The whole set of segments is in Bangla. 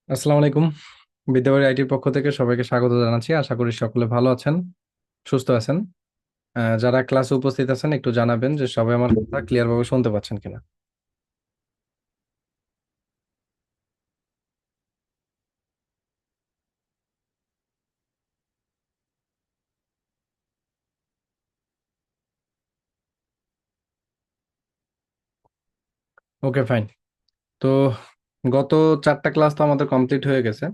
আসসালামু আলাইকুম। বিদ্যাবাড়ি আইটির পক্ষ থেকে সবাইকে স্বাগত জানাচ্ছি। আশা করি সকলে ভালো আছেন, সুস্থ আছেন। যারা ক্লাসে উপস্থিত আছেন একটু জানাবেন যে সবাই আমার কথা ক্লিয়ার ভাবে শুনতে পাচ্ছেন কিনা। ওকে, ফাইন। তো গত 4টা ক্লাস তো আমাদের কমপ্লিট হয়ে গেছে।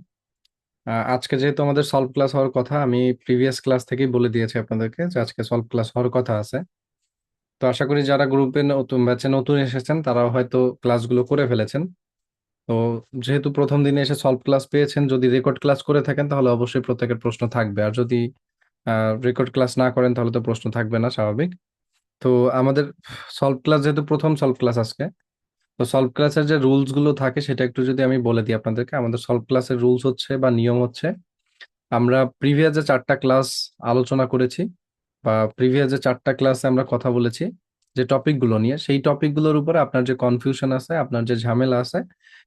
আজকে যেহেতু আমাদের সলভ ক্লাস হওয়ার কথা, আমি প্রিভিয়াস ক্লাস থেকেই বলে দিয়েছি আপনাদেরকে যে আজকে সলভ ক্লাস হওয়ার কথা আছে। তো আশা করি যারা গ্রুপে নতুন ব্যাচে নতুন এসেছেন তারাও হয়তো ক্লাসগুলো করে ফেলেছেন। তো যেহেতু প্রথম দিনে এসে সলভ ক্লাস পেয়েছেন, যদি রেকর্ড ক্লাস করে থাকেন তাহলে অবশ্যই প্রত্যেকের প্রশ্ন থাকবে, আর যদি রেকর্ড ক্লাস না করেন তাহলে তো প্রশ্ন থাকবে না, স্বাভাবিক। তো আমাদের সলভ ক্লাস যেহেতু প্রথম সলভ ক্লাস আজকে, তো সলভ ক্লাসের যে রুলস গুলো থাকে সেটা একটু যদি আমি বলে দিই আপনাদেরকে। আমাদের সলভ ক্লাসের রুলস হচ্ছে বা নিয়ম হচ্ছে, আমরা প্রিভিয়াস যে 4টা ক্লাস আলোচনা করেছি বা প্রিভিয়াস যে 4টা ক্লাসে আমরা কথা বলেছি যে টপিকগুলো নিয়ে, সেই টপিকগুলোর উপরে আপনার যে কনফিউশন আছে, আপনার যে ঝামেলা আছে,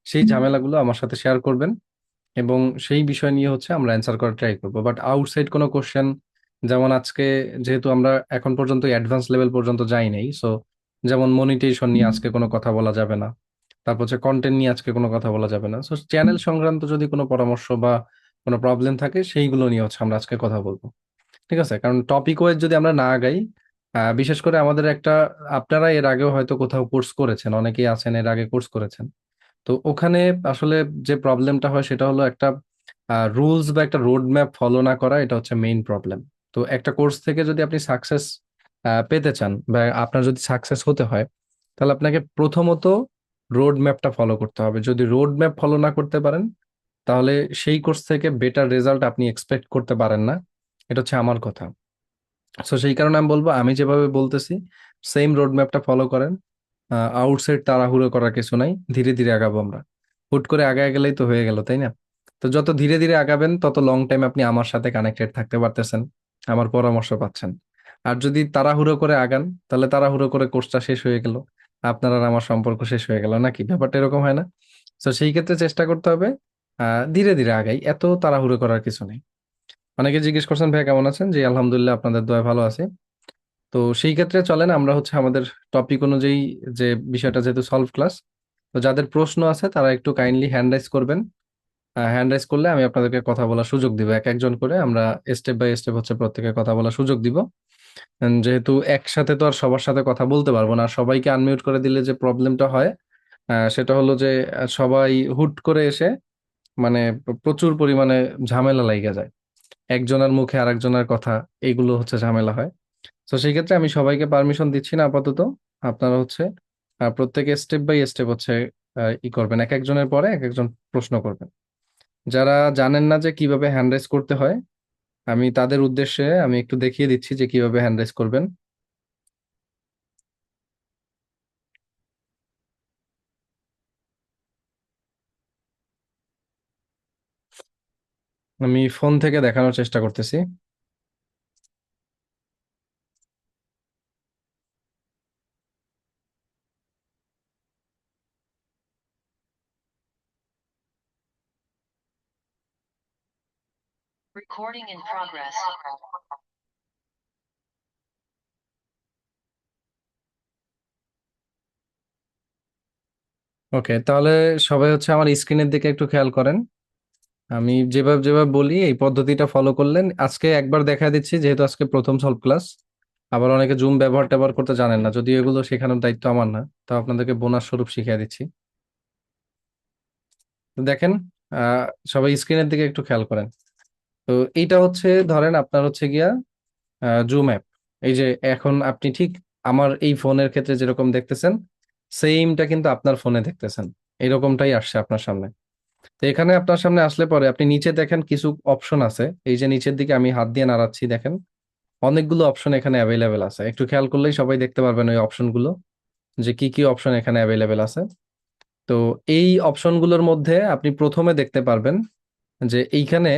সেই ঝামেলাগুলো আমার সাথে শেয়ার করবেন এবং সেই বিষয় নিয়ে হচ্ছে আমরা অ্যান্সার করার ট্রাই করবো। বাট আউটসাইড কোনো কোশ্চেন, যেমন আজকে যেহেতু আমরা এখন পর্যন্ত অ্যাডভান্স লেভেল পর্যন্ত যাই নাই, সো যেমন মনিটাইজেশন নিয়ে আজকে কোনো কথা বলা যাবে না, তারপর হচ্ছে কন্টেন্ট নিয়ে আজকে কোনো কথা বলা যাবে না। সো চ্যানেল সংক্রান্ত যদি কোনো পরামর্শ বা কোনো প্রবলেম থাকে সেইগুলো নিয়ে হচ্ছে আমরা আজকে কথা বলবো। ঠিক আছে? কারণ টপিক ওয়াইজ যদি আমরা না আগাই, বিশেষ করে আমাদের একটা, আপনারা এর আগেও হয়তো কোথাও কোর্স করেছেন, অনেকেই আছেন এর আগে কোর্স করেছেন। তো ওখানে আসলে যে প্রবলেমটা হয় সেটা হলো একটা রুলস বা একটা রোড ম্যাপ ফলো না করা, এটা হচ্ছে মেইন প্রবলেম। তো একটা কোর্স থেকে যদি আপনি সাকসেস পেতে চান বা আপনার যদি সাকসেস হতে হয়, তাহলে আপনাকে প্রথমত রোড ম্যাপটা ফলো করতে হবে। যদি রোড ম্যাপ ফলো না করতে পারেন তাহলে সেই কোর্স থেকে বেটার রেজাল্ট আপনি এক্সপেক্ট করতে পারেন না। এটা হচ্ছে আমার কথা। সো সেই কারণে আমি বলবো, আমি যেভাবে বলতেছি সেম রোড ম্যাপটা ফলো করেন। আউটসাইড তাড়াহুড়ো করার কিছু নাই, ধীরে ধীরে আগাবো আমরা। হুট করে আগায় গেলেই তো হয়ে গেল, তাই না? তো যত ধীরে ধীরে আগাবেন তত লং টাইম আপনি আমার সাথে কানেক্টেড থাকতে পারতেছেন, আমার পরামর্শ পাচ্ছেন। আর যদি তাড়াহুড়ো করে আগান তাহলে তাড়াহুড়ো করে কোর্সটা শেষ হয়ে গেল, আপনার আর আমার সম্পর্ক শেষ হয়ে গেল, নাকি? ব্যাপারটা এরকম হয় না? তো সেই ক্ষেত্রে চেষ্টা করতে হবে ধীরে ধীরে আগাই, এত তাড়াহুড়ো করার কিছু নেই। অনেকে জিজ্ঞেস করছেন ভাই কেমন আছেন, যে আলহামদুলিল্লাহ আপনাদের দয়ায় ভালো আছি। তো সেই ক্ষেত্রে চলেন আমরা হচ্ছে আমাদের টপিক অনুযায়ী, যে বিষয়টা যেহেতু সলভ ক্লাস, তো যাদের প্রশ্ন আছে তারা একটু কাইন্ডলি হ্যান্ড রাইজ করবেন। হ্যান্ড রাইজ করলে আমি আপনাদেরকে কথা বলার সুযোগ দিব, এক একজন করে আমরা স্টেপ বাই স্টেপ হচ্ছে প্রত্যেকে কথা বলার সুযোগ দিব। যেহেতু একসাথে তো আর সবার সাথে কথা বলতে পারবো না, আর সবাইকে আনমিউট করে দিলে যে প্রবলেমটা হয় সেটা হলো যে সবাই হুট করে এসে মানে প্রচুর পরিমাণে ঝামেলা লাইগা যায়, একজনের মুখে আরেকজনের কথা, এইগুলো হচ্ছে ঝামেলা হয়। তো সেই ক্ষেত্রে আমি সবাইকে পারমিশন দিচ্ছি না আপাতত। আপনারা হচ্ছে প্রত্যেকে স্টেপ বাই স্টেপ হচ্ছে ই করবেন, এক একজনের পরে এক একজন প্রশ্ন করবেন। যারা জানেন না যে কিভাবে হ্যান্ড রাইজ করতে হয়, আমি তাদের উদ্দেশ্যে আমি একটু দেখিয়ে দিচ্ছি যে কিভাবে হ্যান্ড রাইজ করবেন। আমি ফোন থেকে দেখানোর চেষ্টা করতেছি। Recording in progress. ওকে, তাহলে সবাই হচ্ছে আমার স্ক্রিনের দিকে একটু খেয়াল করেন। আমি যেভাবে যেভাবে বলি এই পদ্ধতিটা ফলো করলেন, আজকে একবার দেখা দিচ্ছি যেহেতু আজকে প্রথম সলভ ক্লাস। আবার অনেকে জুম ব্যবহার ট্যাবহার করতে জানেন না, যদিও এগুলো শেখানোর দায়িত্ব আমার না, তো আপনাদেরকে বোনাস স্বরূপ শিখিয়ে দিচ্ছি। তো দেখেন, আহ সবাই স্ক্রিনের দিকে একটু খেয়াল করেন। তো এইটা হচ্ছে, ধরেন আপনার হচ্ছে গিয়া জুম অ্যাপ। এই যে এখন আপনি ঠিক আমার এই ফোনের ক্ষেত্রে যেরকম দেখতেছেন, সেইমটা কিন্তু আপনার ফোনে দেখতেছেন, এরকমটাই আসছে আপনার সামনে। তো এখানে আপনার সামনে আসলে পরে আপনি নিচে দেখেন কিছু অপশন আছে, এই যে নিচের দিকে আমি হাত দিয়ে নাড়াচ্ছি, দেখেন অনেকগুলো অপশন এখানে অ্যাভেলেবেল আছে। একটু খেয়াল করলেই সবাই দেখতে পারবেন ওই অপশনগুলো, যে কি কি অপশন এখানে অ্যাভেলেবেল আছে। তো এই অপশনগুলোর মধ্যে আপনি প্রথমে দেখতে পারবেন যে এইখানে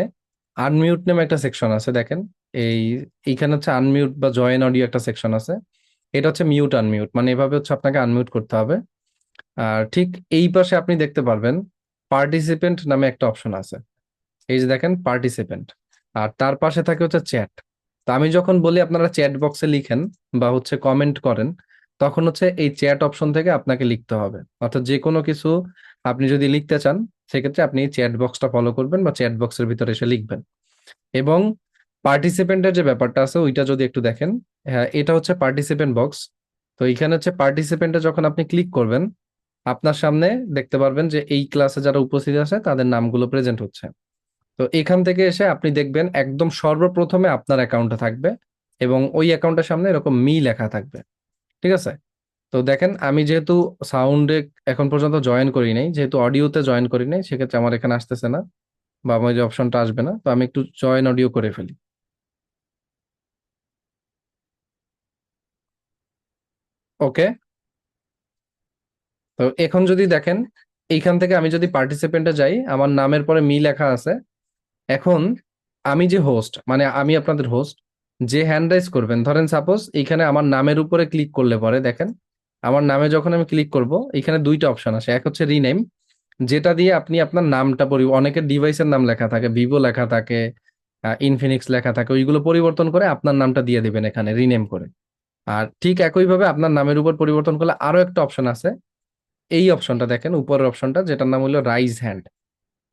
আনমিউট নামে একটা সেকশন আছে, দেখেন। এই এইখানে হচ্ছে আনমিউট বা জয়েন অডিও একটা সেকশন আছে। এটা হচ্ছে মিউট আনমিউট, মানে এভাবে হচ্ছে আপনাকে আনমিউট করতে হবে। আর ঠিক এই পাশে আপনি দেখতে পারবেন পার্টিসিপেন্ট নামে একটা অপশন আছে। এই যে দেখেন পার্টিসিপেন্ট, আর তার পাশে থাকে হচ্ছে চ্যাট। তো আমি যখন বলি আপনারা চ্যাট বক্সে লিখেন বা হচ্ছে কমেন্ট করেন, তখন হচ্ছে এই চ্যাট অপশন থেকে আপনাকে লিখতে হবে। অর্থাৎ যে কোনো কিছু আপনি যদি লিখতে চান, সেক্ষেত্রে আপনি চ্যাট বক্সটা ফলো করবেন বা চ্যাট বক্সের ভিতরে এসে লিখবেন। এবং পার্টিসিপেন্টের যে ব্যাপারটা আছে ওইটা যদি একটু দেখেন, হ্যাঁ এটা হচ্ছে পার্টিসিপেন্ট বক্স। তো এইখানে হচ্ছে পার্টিসিপেন্টে যখন আপনি ক্লিক করবেন, আপনার সামনে দেখতে পারবেন যে এই ক্লাসে যারা উপস্থিত আছে তাদের নামগুলো প্রেজেন্ট হচ্ছে। তো এখান থেকে এসে আপনি দেখবেন একদম সর্বপ্রথমে আপনার অ্যাকাউন্টে থাকবে, এবং ওই অ্যাকাউন্টের সামনে এরকম মি লেখা থাকবে। ঠিক আছে? তো দেখেন আমি যেহেতু সাউন্ডে এখন পর্যন্ত জয়েন করি নাই, যেহেতু অডিওতে জয়েন করি নাই, সেক্ষেত্রে আমার এখানে আসতেছে না বা আমার যে অপশনটা আসবে না। তো আমি একটু জয়েন অডিও করে ফেলি। ওকে। তো এখন যদি দেখেন, এইখান থেকে আমি যদি পার্টিসিপেন্টে যাই, আমার নামের পরে মি লেখা আছে। এখন আমি যে হোস্ট, মানে আমি আপনাদের হোস্ট, যে হ্যান্ড রাইজ করবেন, ধরেন সাপোজ এইখানে আমার নামের উপরে ক্লিক করলে পরে দেখেন, আমার নামে যখন আমি ক্লিক করব, এখানে দুইটা অপশন আসে। এক হচ্ছে রিনেম, যেটা দিয়ে আপনি আপনার নামটা অনেকের ডিভাইসের নাম লেখা থাকে, ভিভো লেখা থাকে, ইনফিনিক্স লেখা থাকে, ওইগুলো পরিবর্তন করে আপনার নামটা দিয়ে দিবেন এখানে রিনেম করে। আর ঠিক একইভাবে আপনার নামের উপর পরিবর্তন করলে আরো একটা অপশন আছে। এই অপশনটা দেখেন, উপরের অপশনটা, যেটার নাম হলো রাইজ হ্যান্ড।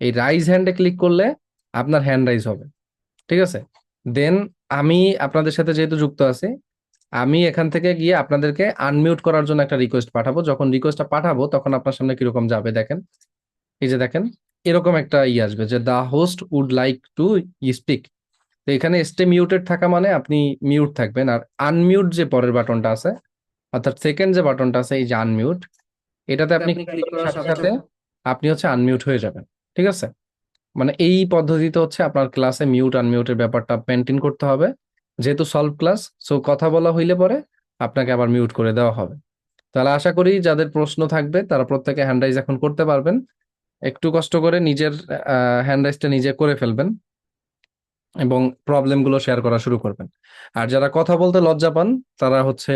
এই রাইজ হ্যান্ডে ক্লিক করলে আপনার হ্যান্ড রাইজ হবে। ঠিক আছে? দেন আমি আপনাদের সাথে যেহেতু যুক্ত আছি, আমি এখান থেকে গিয়ে আপনাদেরকে আনমিউট করার জন্য একটা রিকোয়েস্ট পাঠাবো। যখন রিকোয়েস্টটা পাঠাবো তখন আপনার সামনে কিরকম যাবে দেখেন। এই যে দেখেন, এরকম একটা আসবে যে the host would like to speak. তো এখানে স্টে মিউটেড থাকা মানে আপনি মিউট থাকবেন, আর আনমিউট যে পরের বাটনটা আছে, অর্থাৎ সেকেন্ড যে বাটনটা আছে, এই যে আনমিউট, এটাতে আপনি ক্লিক করার সাথে সাথে আপনি হচ্ছে আনমিউট হয়ে যাবেন। ঠিক আছে? মানে এই পদ্ধতিতে হচ্ছে আপনার ক্লাসে মিউট আনমিউটের ব্যাপারটা মেনটেন করতে হবে। যেহেতু সলভ ক্লাস, সো কথা বলা হইলে পরে আপনাকে আবার মিউট করে দেওয়া হবে। তাহলে আশা করি যাদের প্রশ্ন থাকবে তারা প্রত্যেকে হ্যান্ড রাইজ এখন করতে পারবেন। একটু কষ্ট করে নিজের হ্যান্ড রাইজটা নিজে করে ফেলবেন এবং প্রবলেমগুলো শেয়ার করা শুরু করবেন। আর যারা কথা বলতে লজ্জা পান, তারা হচ্ছে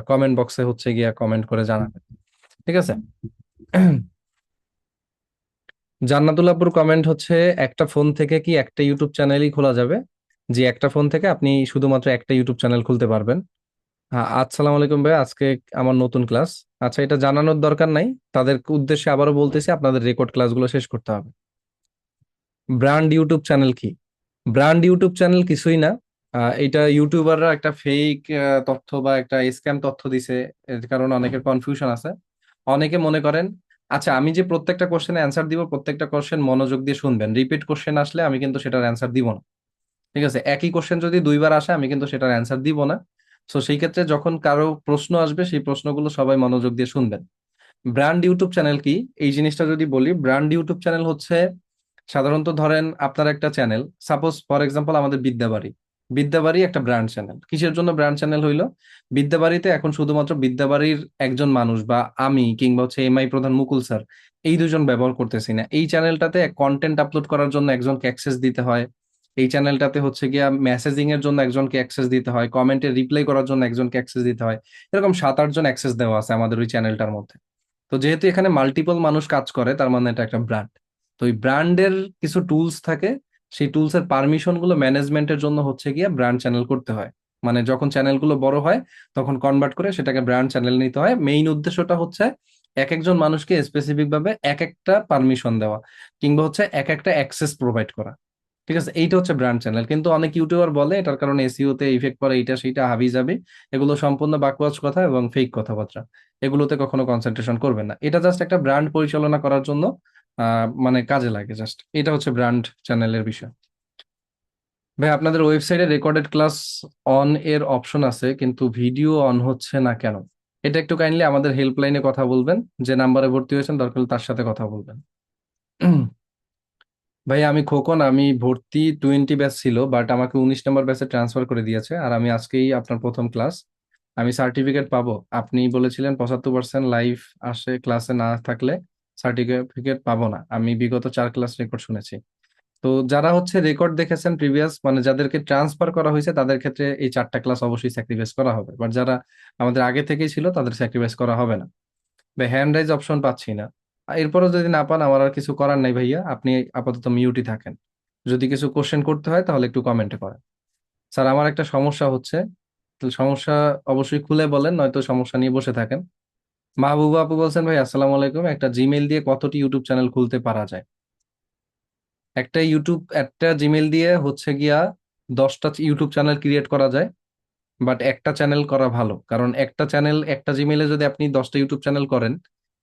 কমেন্ট বক্সে হচ্ছে গিয়া কমেন্ট করে জানাবেন। ঠিক আছে? জান্নাতুল আপুর কমেন্ট হচ্ছে, একটা ফোন থেকে কি একটা ইউটিউব চ্যানেলই খোলা যাবে? যে একটা ফোন থেকে আপনি শুধুমাত্র একটা ইউটিউব চ্যানেল খুলতে পারবেন। হ্যাঁ, আসসালামু আলাইকুম ভাই, আজকে আমার নতুন ক্লাস। আচ্ছা, এটা জানানোর দরকার নাই। তাদের উদ্দেশ্যে আবারও বলতেছি, আপনাদের রেকর্ড ক্লাসগুলো শেষ করতে হবে। ব্র্যান্ড ইউটিউব চ্যানেল কি? ব্র্যান্ড ইউটিউব চ্যানেল কিছুই না। এটা ইউটিউবাররা একটা ফেক তথ্য বা একটা স্ক্যাম তথ্য দিছে, এর কারণে অনেকের কনফিউশন আছে। অনেকে মনে করেন, আচ্ছা আমি যে প্রত্যেকটা কোশ্চেনের অ্যান্সার দিব, প্রত্যেকটা কোশ্চেন মনোযোগ দিয়ে শুনবেন, রিপিট কোশ্চেন আসলে আমি কিন্তু সেটার অ্যান্সার দিব না। ঠিক আছে? একই কোশ্চেন যদি দুইবার আসে আমি কিন্তু সেটার অ্যান্সার দিব না। সো সেই ক্ষেত্রে যখন কারো প্রশ্ন আসবে, সেই প্রশ্নগুলো সবাই মনোযোগ দিয়ে শুনবেন। ব্র্যান্ড ইউটিউব চ্যানেল কি, এই জিনিসটা যদি বলি, ব্র্যান্ড ইউটিউব চ্যানেল হচ্ছে সাধারণত ধরেন আপনার একটা চ্যানেল, সাপোজ ফর এক্সাম্পল আমাদের বিদ্যাবাড়ি। বিদ্যাবাড়ি একটা ব্র্যান্ড চ্যানেল। কিসের জন্য ব্র্যান্ড চ্যানেল হইলো? বিদ্যাবাড়িতে এখন শুধুমাত্র বিদ্যাবাড়ির একজন মানুষ বা আমি কিংবা হচ্ছে এমআই প্রধান মুকুল স্যার, এই দুজন ব্যবহার করতেছি না। এই চ্যানেলটাতে কন্টেন্ট আপলোড করার জন্য একজনকে অ্যাক্সেস দিতে হয়। এই চ্যানেলটাতে হচ্ছে গিয়া মেসেজিং এর জন্য একজনকে অ্যাক্সেস দিতে হয়, কমেন্টে রিপ্লাই করার জন্য একজনকে অ্যাক্সেস দিতে হয়। এরকম 7-8 জন অ্যাক্সেস দেওয়া আছে আমাদের ওই চ্যানেলটার মধ্যে। তো যেহেতু এখানে মাল্টিপল মানুষ কাজ করে, তার মানে এটা একটা ব্র্যান্ড। তো এই ব্র্যান্ডের কিছু টুলস থাকে, সেই টুলস এর পারমিশন গুলো ম্যানেজমেন্টের জন্য হচ্ছে গিয়ে ব্র্যান্ড চ্যানেল করতে হয়। মানে যখন চ্যানেলগুলো বড় হয়, তখন কনভার্ট করে সেটাকে ব্র্যান্ড চ্যানেল নিতে হয়। মেইন উদ্দেশ্যটা হচ্ছে এক একজন মানুষকে স্পেসিফিক ভাবে এক একটা পারমিশন দেওয়া, কিংবা হচ্ছে এক একটা অ্যাক্সেস প্রোভাইড করা। ঠিক আছে? এইটা হচ্ছে ব্র্যান্ড চ্যানেল। কিন্তু অনেক ইউটিউবার বলে এটার কারণে এসইও তে ইফেক্ট পড়ে, এইটা সেইটা হাবি যাবে। এগুলো সম্পূর্ণ বাকওয়াজ কথা এবং ফেক কথাবার্তা। এগুলোতে কখনো কনসেন্ট্রেশন করবেন না। এটা জাস্ট একটা ব্র্যান্ড পরিচালনা করার জন্য মানে কাজে লাগে জাস্ট। এটা হচ্ছে ব্র্যান্ড চ্যানেলের বিষয়। ভাই, আপনাদের ওয়েবসাইটে রেকর্ডেড ক্লাস অন এর অপশন আছে, কিন্তু ভিডিও অন হচ্ছে না কেন? এটা একটু কাইন্ডলি আমাদের হেল্পলাইনে কথা বলবেন। যে নাম্বারে ভর্তি হয়েছেন দরকার হলে তার সাথে কথা বলবেন। ভাই আমি খোকন, আমি ভর্তি 20 ব্যাচ ছিল, বাট আমাকে 19 নম্বর ব্যাচে ট্রান্সফার করে দিয়েছে, আর আমি আজকেই আপনার প্রথম ক্লাস। আমি সার্টিফিকেট পাবো? আপনি বলেছিলেন 75% লাইভ আসে, ক্লাসে না থাকলে সার্টিফিকেট পাবো না। আমি বিগত 4 ক্লাস রেকর্ড শুনেছি। তো যারা হচ্ছে রেকর্ড দেখেছেন প্রিভিয়াস, মানে যাদেরকে ট্রান্সফার করা হয়েছে, তাদের ক্ষেত্রে এই 4টা ক্লাস অবশ্যই স্যাক্রিফাইস করা হবে, বাট যারা আমাদের আগে থেকেই ছিল তাদের স্যাক্রিফাইস করা হবে না। ভাই হ্যান্ড রাইজ অপশন পাচ্ছি না। এরপরও যদি না পান, আমার আর কিছু করার নাই ভাইয়া, আপনি আপাতত মিউটই থাকেন। যদি কিছু কোশ্চেন করতে হয় তাহলে একটু কমেন্টে করেন। স্যার, আমার একটা সমস্যা হচ্ছে। তো সমস্যা অবশ্যই খুলে বলেন, নয়তো সমস্যা নিয়ে বসে থাকেন। মাহবুবা আপু বলছেন, ভাই আসসালামু আলাইকুম, একটা জিমেইল দিয়ে কতটি ইউটিউব চ্যানেল খুলতে পারা যায়? একটা জিমেইল দিয়ে হচ্ছে গিয়া 10টা ইউটিউব চ্যানেল ক্রিয়েট করা যায়। বাট একটা চ্যানেল করা ভালো, কারণ একটা চ্যানেল, একটা জিমেইলে যদি আপনি 10টা ইউটিউব চ্যানেল করেন,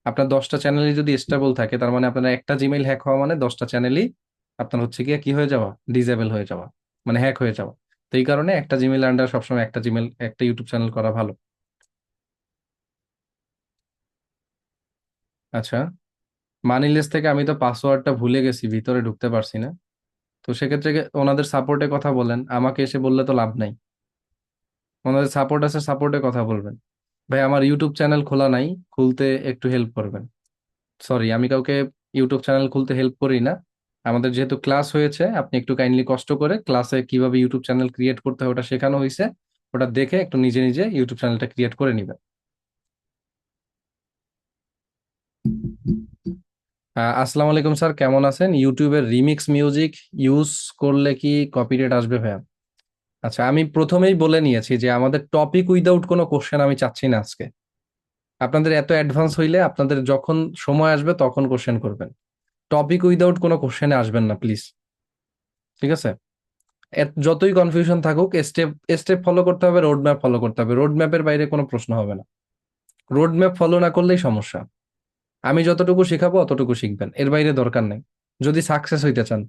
আপনার 10টা চ্যানেলই যদি স্টেবল থাকে, তার মানে আপনার একটা জিমেইল হ্যাক হওয়া মানে 10টা চ্যানেলই আপনার হচ্ছে গিয়া কি হয়ে যাওয়া, ডিজেবল হয়ে যাওয়া, মানে হ্যাক হয়ে যাওয়া। তো এই কারণে একটা জিমেইল আন্ডার সবসময় একটা ইউটিউব চ্যানেল করা ভালো। আচ্ছা, মানিলেস থেকে আমি তো পাসওয়ার্ডটা ভুলে গেছি, ভিতরে ঢুকতে পারছি না। তো সেক্ষেত্রে ওনাদের সাপোর্টে কথা বলেন, আমাকে এসে বললে তো লাভ নাই। ওনাদের সাপোর্ট আছে, সাপোর্টে কথা বলবেন। ভাই, আমার ইউটিউব চ্যানেল খোলা নাই, খুলতে একটু হেল্প করবেন। সরি, আমি কাউকে ইউটিউব চ্যানেল খুলতে হেল্প করি না। আমাদের যেহেতু ক্লাস হয়েছে, আপনি একটু কাইন্ডলি কষ্ট করে ক্লাসে কিভাবে ইউটিউব চ্যানেল ক্রিয়েট করতে হয় ওটা শেখানো হয়েছে, ওটা দেখে একটু নিজে নিজে ইউটিউব চ্যানেলটা ক্রিয়েট করে নিবেন। আসসালামু আলাইকুম স্যার, কেমন আছেন? ইউটিউবের রিমিক্স মিউজিক ইউজ করলে কি কপিরাইট আসবে ভাইয়া? আচ্ছা, আমি প্রথমেই বলে নিয়েছি যে আমাদের টপিক উইদাউট কোনো কোশ্চেন আমি চাচ্ছি না আজকে। আপনাদের এত অ্যাডভান্স হইলে আপনাদের যখন সময় আসবে তখন কোশ্চেন করবেন। টপিক উইদাউট কোনো কোশ্চেনে আসবেন না প্লিজ। ঠিক আছে? যতই কনফিউশন থাকুক, স্টেপ স্টেপ ফলো করতে হবে, রোড ম্যাপ ফলো করতে হবে, রোড ম্যাপের বাইরে কোনো প্রশ্ন হবে না। রোড ম্যাপ ফলো না করলেই সমস্যা। আমি যতটুকু শিখাবো অতটুকু শিখবেন, এর বাইরে দরকার নেই, যদি সাকসেস হইতে চান।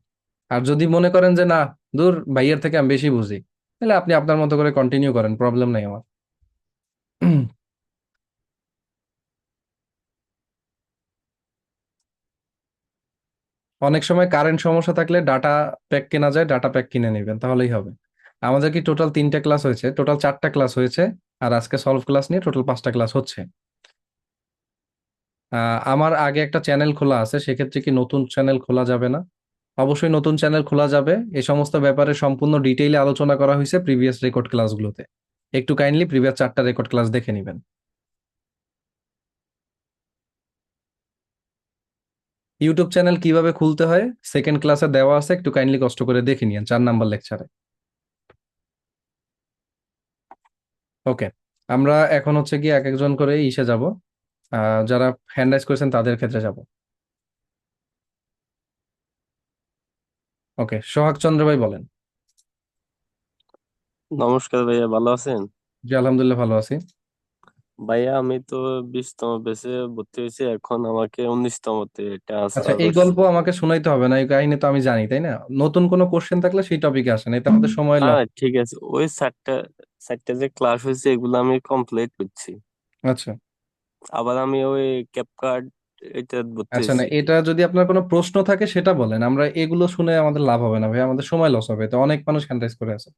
আর যদি মনে করেন যে না, দূর ভাইয়ের থেকে আমি বেশি বুঝি, তাহলে আপনি আপনার মতো করে কন্টিনিউ করেন, প্রবলেম নাই আমার। অনেক সময় কারেন্ট সমস্যা থাকলে ডাটা প্যাক কেনা যায়, ডাটা প্যাক কিনে নেবেন, তাহলেই হবে। আমাদের কি টোটাল 3টে ক্লাস হয়েছে, টোটাল 4টা ক্লাস হয়েছে। আর আজকে সলভ ক্লাস নিয়ে টোটাল 5টা ক্লাস হচ্ছে। আমার আগে একটা চ্যানেল খোলা আছে, সেক্ষেত্রে কি নতুন চ্যানেল খোলা যাবে না? অবশ্যই নতুন চ্যানেল খোলা যাবে। এই সমস্ত ব্যাপারে সম্পূর্ণ ডিটেইলে আলোচনা করা হয়েছে প্রিভিয়াস রেকর্ড ক্লাসগুলোতে। একটু কাইন্ডলি প্রিভিয়াস 4টা রেকর্ড ক্লাস দেখে নেবেন। ইউটিউব চ্যানেল কিভাবে খুলতে হয় সেকেন্ড ক্লাসে দেওয়া আছে, একটু কাইন্ডলি কষ্ট করে দেখে নিন 4 নাম্বার লেকচারে। ওকে, আমরা এখন হচ্ছে গিয়ে এক একজন করে ইসে যাব। যারা হ্যান্ড রাইজ করেছেন তাদের ক্ষেত্রে যাব। ওকে, সোহাগ চন্দ্র ভাই বলেন। নমস্কার ভাইয়া, ভালো আছেন? জি আলহামদুলিল্লাহ, ভালো আছি। ভাইয়া আমি তো 20তম ব্যাচে ভর্তি হয়েছি, এখন আমাকে 19তমতে আচ্ছা, ট্রান্সফার এই করছে। গল্প আমাকে শোনাইতে হবে না, এই কাহিনী তো আমি জানি, তাই না? নতুন কোনো কোশ্চেন থাকলে সেই টপিকে আসেন, এতে আমাদের সময় না লস। না, ঠিক আছে, ওই চারটা যে ক্লাস হয়েছে এগুলো আমি কমপ্লিট করছি। আচ্ছা। আবার আমি ওই ক্যাপকার্ড এটা ভর্তি আচ্ছা, না, হয়েছি। এটা যদি আপনার কোনো প্রশ্ন থাকে সেটা বলেন, আমরা এগুলো শুনে আমাদের লাভ হবে না ভাই, আমাদের সময় লস হবে, তো অনেক মানুষ হ্যান্ড রাইজ করে আছে।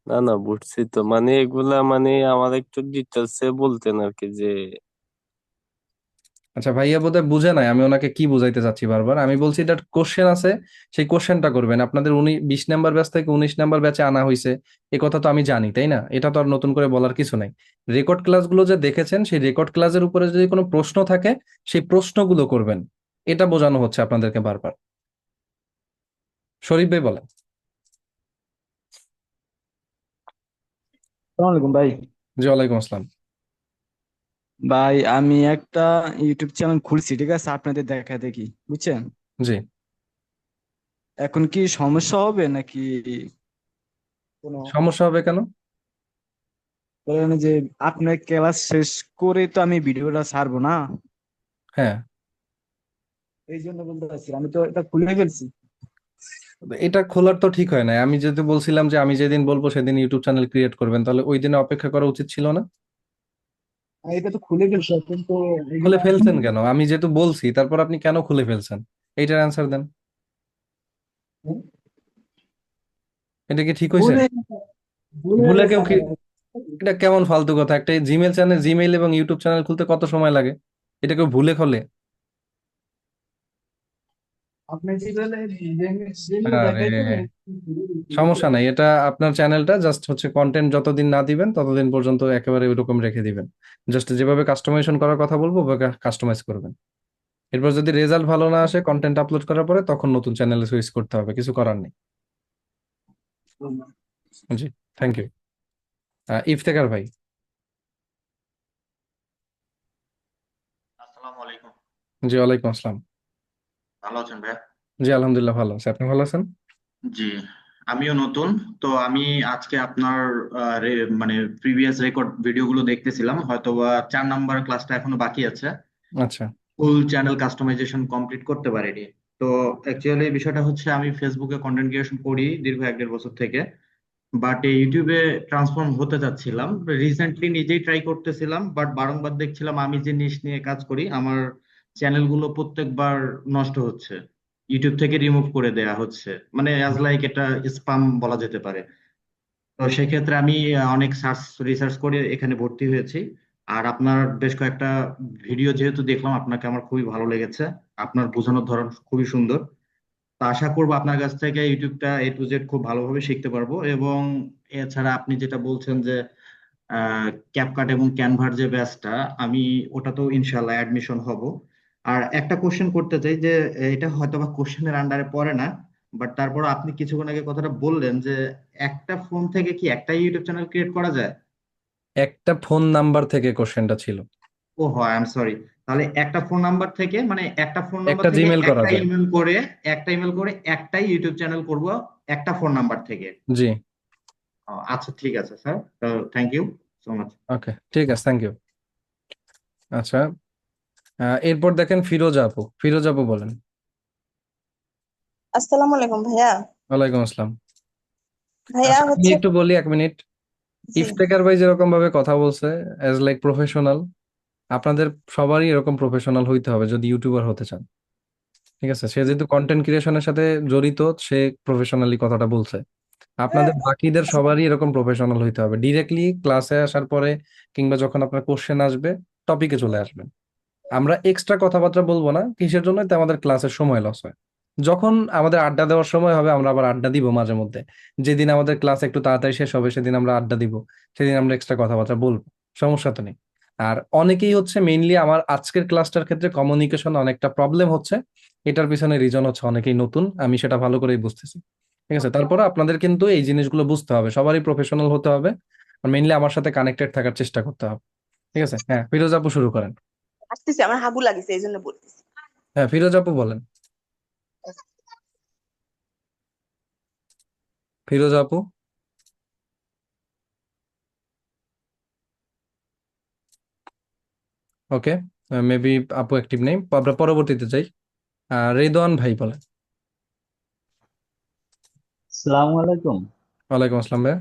না না, বুঝছি তো, মানে এগুলা মানে আমার একটু ডিটেলসে বলতেন আর কি যে। আচ্ছা, ভাইয়া বোধহয় বুঝে নাই আমি ওনাকে কি বুঝাইতে চাচ্ছি বারবার। আমি বলছি দ্যাট কোশ্চেন আছে, সেই কোশ্চেনটা করবেন। আপনাদের 20 নাম্বার ব্যাচ থেকে 19 নাম্বার ব্যাচে আনা হয়েছে, এ কথা তো আমি জানি, তাই না? এটা তো আর নতুন করে বলার কিছু নাই। রেকর্ড ক্লাসগুলো যে দেখেছেন, সেই রেকর্ড ক্লাসের উপরে যদি কোনো প্রশ্ন থাকে, সেই প্রশ্নগুলো করবেন। এটা বোঝানো হচ্ছে আপনাদেরকে বারবার। শরীফ ভাই বলেন। আসসালামু আলাইকুম ভাই। জি ওয়ালাইকুম আসসালাম। ভাই আমি একটা ইউটিউব চ্যানেল খুলছি, ঠিক আছে, আপনাদের দেখা দেখি, বুঝছেন? জি। এখন কি সমস্যা হবে নাকি কোনো? সমস্যা হবে কেন? ধরেন যে আপনার ক্লাস শেষ করে তো আমি ভিডিওটা ছাড়বো না, হ্যাঁ। এই জন্য বলতে চাচ্ছি, আমি তো এটা খুলে ফেলছি। এটা খোলার তো ঠিক হয় না। আমি যেহেতু বলছিলাম যে আমি যেদিন বলবো সেদিন ইউটিউব চ্যানেল ক্রিয়েট করবেন, তাহলে ওই দিনে অপেক্ষা করা উচিত ছিল না? আর এটা তো খুলে ফেলছি, কিন্তু খুলে এগুলা ফেলছেন কেন? আমি যেহেতু বলছি, তারপর আপনি কেন খুলে ফেলছেন? এইটার অ্যান্সার দেন। এটা কি ঠিক হয়েছে? ভুলে ভুলে ভুলে গেছে কেউ কি? আমার। এটা কেমন ফালতু কথা! একটা জিমেল চ্যানেল, জিমেইল এবং ইউটিউব চ্যানেল খুলতে কত সময় লাগে? এটা কেউ ভুলে খোলে? আপনি যেগুলো যেগুলো আরে, দেখাইছেন সমস্যা নাই, এটা আপনার চ্যানেলটা জাস্ট হচ্ছে কন্টেন্ট যতদিন না দিবেন ততদিন পর্যন্ত একেবারে ওইরকম রেখে দিবেন। জাস্ট যেভাবে কাস্টমাইজেশন করার কথা বলবো ওভাবে কাস্টমাইজ করবেন। এরপর যদি রেজাল্ট ভালো না আসে কন্টেন্ট আপলোড করার পরে তখন নতুন চ্যানেলে সুইচ করতে হবে, কিছু করার নেই। জি, থ্যাংক ইউ। ইফতেখার ভাই। আসসালামু আলাইকুম। জি, ওয়ালাইকুম আসসালাম। ভালো আছেন ভাইয়া? জি, আলহামদুলিল্লাহ ভালো আছি, আপনি ভালো আছেন? জি, আমিও নতুন। তো আমি আজকে আপনার মানে প্রিভিয়াস রেকর্ড ভিডিওগুলো দেখতেছিলাম, হয়তোবা 4 নাম্বার ক্লাসটা এখনো বাকি আছে। আচ্ছা। ফুল চ্যানেল কাস্টমাইজেশন কমপ্লিট করতে পারিনি। তো অ্যাকচুয়ালি বিষয়টা হচ্ছে আমি ফেসবুকে কন্টেন্ট ক্রিয়েশন করি দীর্ঘ 1-1.5 বছর থেকে, বাট এই ইউটিউবে ট্রান্সফর্ম হতে চাচ্ছিলাম। রিসেন্টলি নিজেই ট্রাই করতেছিলাম, বাট বারংবার দেখছিলাম আমি যে নিশ নিয়ে কাজ করি আমার চ্যানেলগুলো প্রত্যেকবার নষ্ট হচ্ছে, ইউটিউব থেকে রিমুভ করে দেয়া হচ্ছে, মানে অ্যাজ লাইক এটা স্পাম বলা যেতে পারে। তো সেক্ষেত্রে আমি অনেক রিসার্চ করে এখানে ভর্তি হয়েছি। আর আপনার বেশ কয়েকটা ভিডিও যেহেতু দেখলাম, আপনাকে আমার খুবই ভালো লেগেছে। আপনার বোঝানোর ধরন খুবই সুন্দর। তো আশা করবো আপনার কাছ থেকে ইউটিউবটা A to Z খুব ভালোভাবে শিখতে পারবো। এবং এছাড়া আপনি যেটা বলছেন যে ক্যাপকাট এবং ক্যানভার যে ব্যাচটা, আমি ওটাতেও ইনশাল্লাহ অ্যাডমিশন হব। আর একটা কোশ্চেন করতে চাই যে এটা হয়তো বা কোশ্চেনের আন্ডারে পড়ে না, বাট তারপর আপনি কিছুক্ষণ আগে কথাটা বললেন যে একটা ফোন থেকে কি একটা ইউটিউব চ্যানেল ক্রিয়েট করা যায়? একটা ফোন নাম্বার থেকে কোশ্চেনটা ছিল। ও হয়, আই এম সরি। তাহলে একটা ফোন নাম্বার থেকে, মানে একটা ফোন নাম্বার একটা থেকে জিমেল করা একটা যায়। ইমেল করে, একটাই ইউটিউব চ্যানেল করব একটা ফোন নাম্বার থেকে। জি। আচ্ছা ঠিক আছে sir, thank you so much. Okay, ঠিক আছে, থ্যাংক ইউ। আচ্ছা, এরপর দেখেন ফিরোজা আপু। ফিরোজা আপু বলেন। আসসালামু আলাইকুম ভাইয়া। ওয়ালাইকুম আসসালাম। ভাইয়া আচ্ছা, আমি হচ্ছে। একটু বলি, 1 মিনিট। জি। ইফতেখার ভাই যেরকম ভাবে কথা বলছে অ্যাজ লাইক প্রফেশনাল, আপনাদের সবারই এরকম প্রফেশনাল হইতে হবে যদি ইউটিউবার হতে চান। ঠিক আছে, সে যেহেতু কন্টেন্ট ক্রিয়েশনের সাথে জড়িত, সে প্রফেশনালি কথাটা বলছে। আপনাদের বাকিদের সবারই এরকম প্রফেশনাল হইতে হবে। ডিরেক্টলি ক্লাসে আসার পরে কিংবা যখন আপনার কোশ্চেন আসবে টপিকে চলে আসবেন। আমরা এক্সট্রা কথাবার্তা বলবো না, কিসের জন্য? তো আমাদের ক্লাসের সময় লস হয়। যখন আমাদের আড্ডা দেওয়ার সময় হবে আমরা আবার আড্ডা দিব মাঝে মধ্যে। যেদিন আমাদের ক্লাস একটু তাড়াতাড়ি শেষ হবে সেদিন আমরা আড্ডা দিব, সেদিন আমরা এক্সট্রা কথাবার্তা বলবো, সমস্যা তো নেই। আর অনেকেই হচ্ছে মেইনলি আমার আজকের ক্লাসটার ক্ষেত্রে কমিউনিকেশন অনেকটা প্রবলেম হচ্ছে। এটার পিছনে রিজন হচ্ছে অনেকেই নতুন, আমি সেটা ভালো করেই বুঝতেছি। ঠিক আছে, তারপরে আপনাদের কিন্তু এই জিনিসগুলো বুঝতে হবে, সবারই প্রফেশনাল হতে হবে, আর মেইনলি আমার সাথে কানেক্টেড থাকার চেষ্টা করতে হবে। ঠিক আছে, হ্যাঁ ফিরোজ আপু শুরু করেন। আসতেছি, আমার হাগু লাগিছে এই জন্য বলতেছি। হ্যাঁ, ফিরোজ আপু বলেন। ফিরোজ আপু। ওকে, মেবি আপু অ্যাক্টিভ নেই, আমরা পরবর্তীতে যাই। রেদওয়ান ভাই বলেন। আসসালামু আলাইকুম। ওয়ালাইকুম আসসালাম ভাই।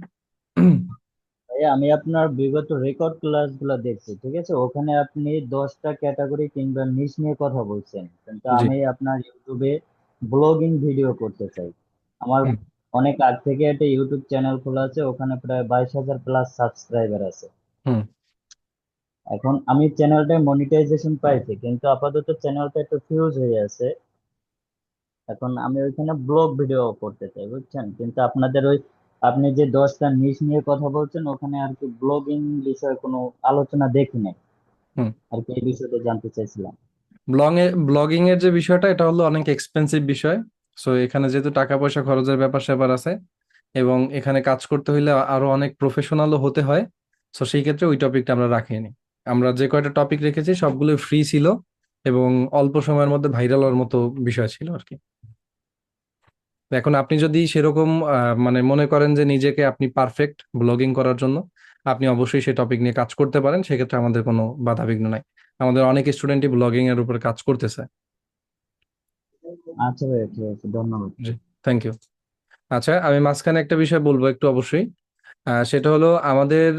ভাইয়া আমি আপনার বিগত রেকর্ড ক্লাসগুলো দেখছি, ঠিক আছে? ওখানে আপনি 10টা ক্যাটাগরি কিংবা নিশ নিয়ে কথা বলছেন, কিন্তু জি। আমি আপনার ইউটিউবে ব্লগিং ভিডিও করতে চাই। আমার হুম। অনেক আগ থেকে একটা ইউটিউব চ্যানেল খোলা আছে, ওখানে প্রায় 22,000 প্লাস সাবস্ক্রাইবার আছে। হুম। এখন আমি চ্যানেলটা মনিটাইজেশন পাইছি, কিন্তু আপাতত চ্যানেলটা একটু ফিউজ হয়ে আছে। এখন আমি ওইখানে ব্লগ ভিডিও করতে চাই, বুঝছেন? কিন্তু আপনাদের ওই আপনি যে 10টা নিশ নিয়ে কথা বলছেন ওখানে আর কি ব্লগিং বিষয়ে কোনো আলোচনা দেখি নাই। হুম। আর কি এই বিষয়টা জানতে চাইছিলাম। ব্লগিং এর যে বিষয়টা, এটা হলো অনেক এক্সপেন্সিভ বিষয়। সো এখানে যেহেতু টাকা পয়সা খরচের ব্যাপার স্যাপার আছে, এবং এখানে কাজ করতে হইলে আরো অনেক প্রফেশনালও হতে হয়। সো সেই ক্ষেত্রে ওই টপিকটা আমরা রাখিনি। আমরা যে কয়টা টপিক রেখেছি সবগুলো ফ্রি ছিল, এবং অল্প সময়ের মধ্যে ভাইরাল হওয়ার মতো বিষয় ছিল আর কি। তো এখন আপনি যদি সেরকম মানে মনে করেন যে নিজেকে আপনি পারফেক্ট ব্লগিং করার জন্য, আপনি অবশ্যই সেই টপিক নিয়ে কাজ করতে পারেন, সেক্ষেত্রে আমাদের কোনো বাধা বিঘ্ন নাই। আমাদের অনেক স্টুডেন্টই ব্লগিং এর উপর কাজ করতেছে। আচ্ছা ভাইয়া, ঠিক আছে, ধন্যবাদ। জি, থ্যাংক ইউ। আচ্ছা, আমি মাঝখানে একটা বিষয় বলবো একটু অবশ্যই। সেটা হলো আমাদের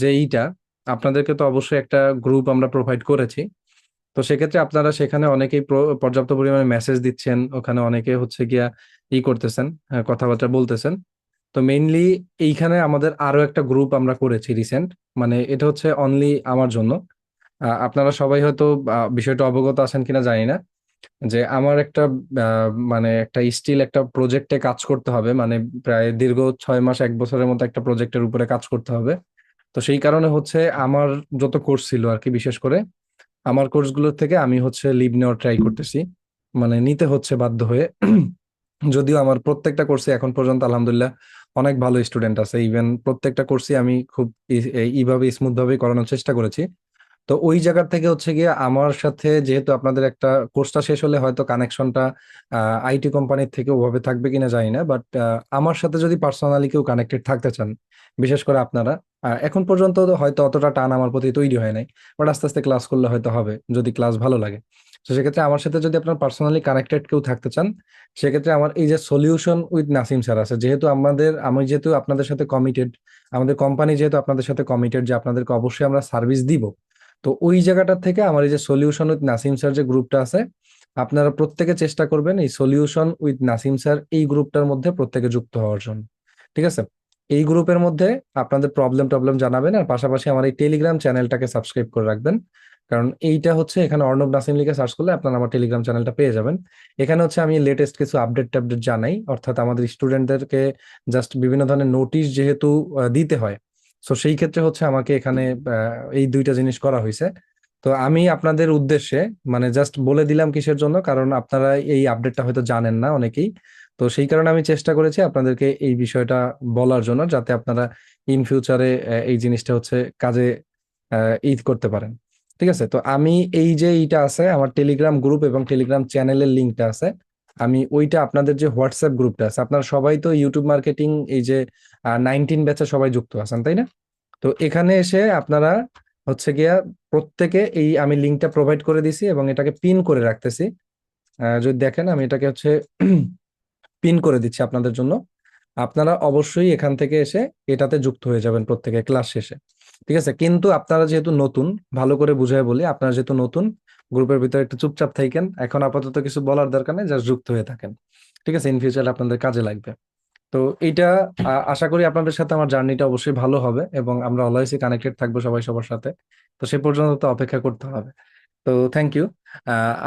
যে এইটা, আপনাদেরকে তো অবশ্যই একটা গ্রুপ আমরা প্রোভাইড করেছি। তো সেক্ষেত্রে আপনারা সেখানে অনেকেই পর্যাপ্ত পরিমাণে মেসেজ দিচ্ছেন, ওখানে অনেকে হচ্ছে গিয়া করতেছেন, কথাবার্তা বলতেছেন। তো মেইনলি এইখানে আমাদের আরো একটা গ্রুপ আমরা করেছি রিসেন্ট, মানে এটা হচ্ছে অনলি আমার জন্য। আপনারা সবাই হয়তো বিষয়টা অবগত আছেন কিনা জানি না, যে আমার একটা মানে একটা স্টিল একটা প্রজেক্টে কাজ করতে হবে, মানে প্রায় দীর্ঘ 6 মাস 1 বছরের মতো একটা প্রজেক্টের উপরে কাজ করতে হবে। তো সেই কারণে হচ্ছে আমার যত কোর্স ছিল আর কি, বিশেষ করে আমার কোর্সগুলোর থেকে আমি হচ্ছে লিভ নেওয়ার ট্রাই করতেছি, মানে নিতে হচ্ছে বাধ্য হয়ে। যদিও আমার প্রত্যেকটা কোর্সে এখন পর্যন্ত আলহামদুলিল্লাহ অনেক ভালো স্টুডেন্ট আছে, ইভেন প্রত্যেকটা কোর্সই আমি খুব এইভাবে স্মুথ ভাবে করানোর চেষ্টা করেছি। তো ওই জায়গা থেকে হচ্ছে গিয়ে আমার সাথে, যেহেতু আপনাদের একটা কোর্সটা শেষ হলে হয়তো কানেকশনটা আইটি কোম্পানির থেকে ওভাবে থাকবে কিনা জানি না, বাট আমার সাথে যদি পার্সোনালি কেউ কানেক্টেড থাকতে চান, বিশেষ করে আপনারা, এখন পর্যন্ত তো হয়তো অতটা টান আমার প্রতি তৈরি হয় নাই, বাট আস্তে আস্তে ক্লাস করলে হয়তো হবে যদি ক্লাস ভালো লাগে। তো সেক্ষেত্রে আমার সাথে যদি আপনার পার্সোনালি কানেক্টেড কেউ থাকতে চান, সেক্ষেত্রে আমার এই যে সলিউশন উইথ নাসিম স্যার আছে, যেহেতু আমি যেহেতু আপনাদের সাথে কমিটেড, আমাদের কোম্পানি যেহেতু আপনাদের সাথে কমিটেড যে আপনাদেরকে অবশ্যই আমরা সার্ভিস দিব, তো ওই জায়গাটা থেকে আমার এই যে সলিউশন উইথ নাসিম স্যার যে গ্রুপটা আছে, আপনারা প্রত্যেকে চেষ্টা করবেন এই সলিউশন উইথ নাসিম স্যার এই গ্রুপটার মধ্যে প্রত্যেকে যুক্ত হওয়ার জন্য। ঠিক আছে? এই গ্রুপের মধ্যে আপনাদের প্রবলেম টবলেম জানাবেন, আর পাশাপাশি আমার এই টেলিগ্রাম চ্যানেলটাকে সাবস্ক্রাইব করে রাখবেন। কারণ এইটা হচ্ছে, এখানে অর্ণব নাসিম লিখে সার্চ করলে আপনারা আমার টেলিগ্রাম চ্যানেলটা পেয়ে যাবেন। এখানে হচ্ছে আমি লেটেস্ট কিছু আপডেট টাপডেট জানাই, অর্থাৎ আমাদের স্টুডেন্টদেরকে জাস্ট বিভিন্ন ধরনের নোটিশ যেহেতু দিতে হয়, তো সেই ক্ষেত্রে হচ্ছে আমাকে এখানে এই দুইটা জিনিস করা হয়েছে। তো আমি আপনাদের উদ্দেশ্যে মানে জাস্ট বলে দিলাম কিসের জন্য, কারণ আপনারা এই আপডেটটা হয়তো জানেন না অনেকেই। তো সেই কারণে আমি চেষ্টা করেছি আপনাদেরকে এই বিষয়টা বলার জন্য, যাতে আপনারা ইন ফিউচারে এই জিনিসটা হচ্ছে কাজে ঈদ করতে পারেন। ঠিক আছে? তো আমি এই যে এইটা আছে আমার টেলিগ্রাম গ্রুপ এবং টেলিগ্রাম চ্যানেলের লিঙ্কটা আছে, আমি ওইটা আপনাদের যে হোয়াটসঅ্যাপ গ্রুপটা আছে, আপনারা সবাই তো ইউটিউব মার্কেটিং এই যে 19 ব্যাচে সবাই যুক্ত আছেন, তাই না? তো এখানে এসে আপনারা হচ্ছে গিয়া প্রত্যেকে, এই আমি লিঙ্কটা প্রোভাইড করে দিছি এবং এটাকে পিন করে রাখতেছি। যদি দেখেন আমি এটাকে হচ্ছে পিন করে দিচ্ছি আপনাদের জন্য। আপনারা অবশ্যই এখান থেকে এসে এটাতে যুক্ত হয়ে যাবেন প্রত্যেকে ক্লাস শেষে। ঠিক আছে? কিন্তু আপনারা যেহেতু নতুন, ভালো করে বুঝাই বলি, আপনারা যেহেতু নতুন, গ্রুপের ভিতরে একটু চুপচাপ থাকেন, এখন আপাতত কিছু বলার দরকার নেই, জাস্ট যুক্ত হয়ে থাকেন। ঠিক আছে? ইন ফিউচার আপনাদের কাজে লাগবে। তো এইটা আশা করি আপনাদের সাথে আমার জার্নিটা অবশ্যই ভালো হবে এবং আমরা অলওয়েজই কানেক্টেড থাকবো সবাই সবার সাথে। তো সে পর্যন্ত তো অপেক্ষা করতে হবে। তো থ্যাংক ইউ।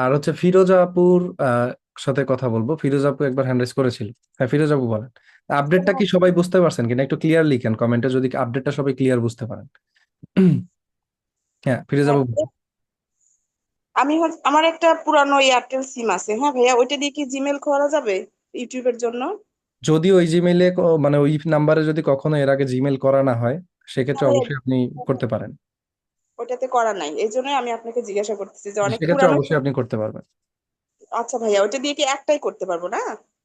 আর হচ্ছে ফিরোজা আপুর সাথে কথা বলবো। ফিরোজা আপু একবার হ্যান্ড রাইজ করেছিল। হ্যাঁ, ফিরোজা আপু বলেন, আপডেটটা কি সবাই বুঝতে পারছেন কিনা একটু ক্লিয়ার লিখেন কমেন্টে, যদি আপডেটটা সবাই ক্লিয়ার বুঝতে পারেন। হ্যাঁ, ফিরোজা আপু। আমার একটা পুরানো এয়ারটেল সিম আছে, হ্যাঁ ভাইয়া, ওইটা দিয়ে কি জিমেল খোলা যাবে ইউটিউবের জন্য? যদি ওই জিমেইলে মানে ওই নাম্বারে যদি কখনো এর আগে জিমেল করা না হয়, হ্যাঁ সেক্ষেত্রে ভাইয়া, অবশ্যই আপনি করতে পারেন। ওইটাতে করা নাই, এই জন্যই আমি আপনাকে জিজ্ঞাসা করতেছি যে অনেক সেক্ষেত্রে পুরানো। অবশ্যই আপনি করতে পারবেন। আচ্ছা ভাইয়া, ওইটা দিয়ে কি একটাই করতে পারবো না?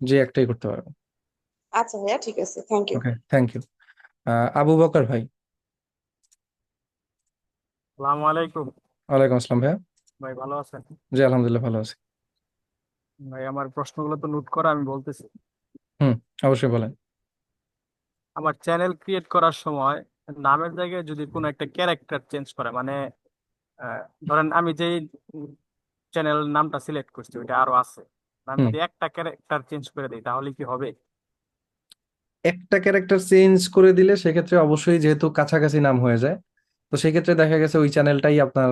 যে একটাই করতে পারবেন। আচ্ছা ভাইয়া, ঠিক আছে, thank you. Okay, thank you. Abu Bakar ভাই। আসসালামু আলাইকুম। ওয়ালাইকুম আসসালাম ভাইয়া। ভাই ভালো আছেন? জি আলহামদুলিল্লাহ ভালো আছি। ভাই আমার প্রশ্নগুলো তো নোট করা, আমি বলতেছি। হুম, অবশ্যই বলেন। আমার চ্যানেল ক্রিয়েট করার সময় নামের জায়গায় যদি কোনো একটা ক্যারেক্টার চেঞ্জ করে, মানে ধরেন আমি যেই চ্যানেল নামটা সিলেক্ট করছি ওইটা আরো আছে, আমি হুম, যদি একটা ক্যারেক্টার চেঞ্জ করে দিই তাহলে কি হবে? একটা ক্যারেক্টার চেঞ্জ করে দিলে সেক্ষেত্রে অবশ্যই, যেহেতু কাছাকাছি নাম হয়ে যায়, তো সেক্ষেত্রে দেখা গেছে ওই চ্যানেলটাই আপনার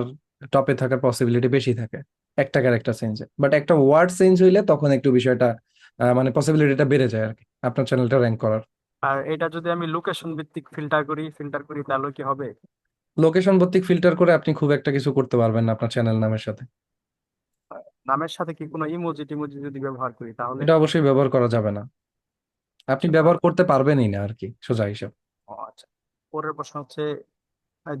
টপে থাকার পসিবিলিটি বেশি থাকে একটা ক্যারেক্টার চেঞ্জে। বাট একটা ওয়ার্ড চেঞ্জ হইলে তখন একটু বিষয়টা মানে পসিবিলিটিটা বেড়ে যায় আর কি, আপনার চ্যানেলটা র্যাঙ্ক করার। আর এটা যদি আমি লোকেশন ভিত্তিক ফিল্টার করি তাহলে কি হবে? লোকেশন ভিত্তিক ফিল্টার করে আপনি খুব একটা কিছু করতে পারবেন না আপনার চ্যানেল নামের সাথে। নামের সাথে কি কোনো ইমোজি টিমোজি যদি ব্যবহার করি তাহলে? এটা অবশ্যই ব্যবহার করা যাবে না, আপনি ব্যবহার করতে পারবেনই না আর কি, সোজা হিসাব। ও আচ্ছা। পরের প্রশ্ন হচ্ছে,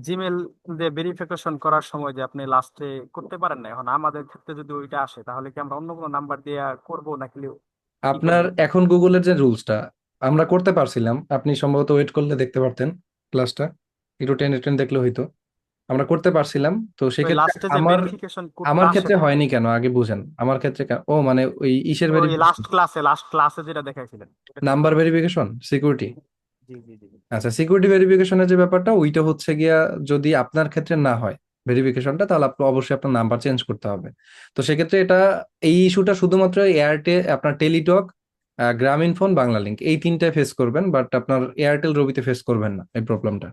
জিমেল দিয়ে ভেরিফিকেশন করার সময় যে আপনি লাস্টে করতে পারেন না, এখন আমাদের ক্ষেত্রে যদি ওইটা আসে তাহলে কি আমরা অন্য কোনো নাম্বার দিয়ে করবো নাকি কি আপনার করবো? এখন গুগলের যে রুলসটা আমরা করতে পারছিলাম, আপনি সম্ভবত ওয়েট করলে দেখতে পারতেন ক্লাসটা, একটু টেনে টেনে দেখলে হয়তো আমরা করতে পারছিলাম। তো ওই সেক্ষেত্রে লাস্টে যে আমার ভেরিফিকেশন কোডটা আমার আসে ক্ষেত্রে না? হয়নি কেন আগে বুঝেন, আমার ক্ষেত্রে ও মানে ওই ইসের ওই ভেরিফিকেশন, লাস্ট ক্লাসে যেটা দেখাইছিলেন ওটা ঠিক নাম্বার আছে? Verification, security. জি জি জি জি। আচ্ছা, সিকিউরিটি ভেরিফিকেশনের যে ব্যাপারটা, ওইটা হচ্ছে গিয়া যদি আপনার ক্ষেত্রে না হয় ভেরিফিকেশনটা, তাহলে আপনি অবশ্যই আপনার নাম্বার চেঞ্জ করতে হবে। তো সেক্ষেত্রে এটা, এই ইস্যুটা শুধুমাত্র এয়ারটেল, আপনার টেলিটক, গ্রামীণফোন, বাংলালিংক এই তিনটায় ফেস করবেন, বাট আপনার এয়ারটেল রবিতে ফেস করবেন না এই প্রবলেমটা।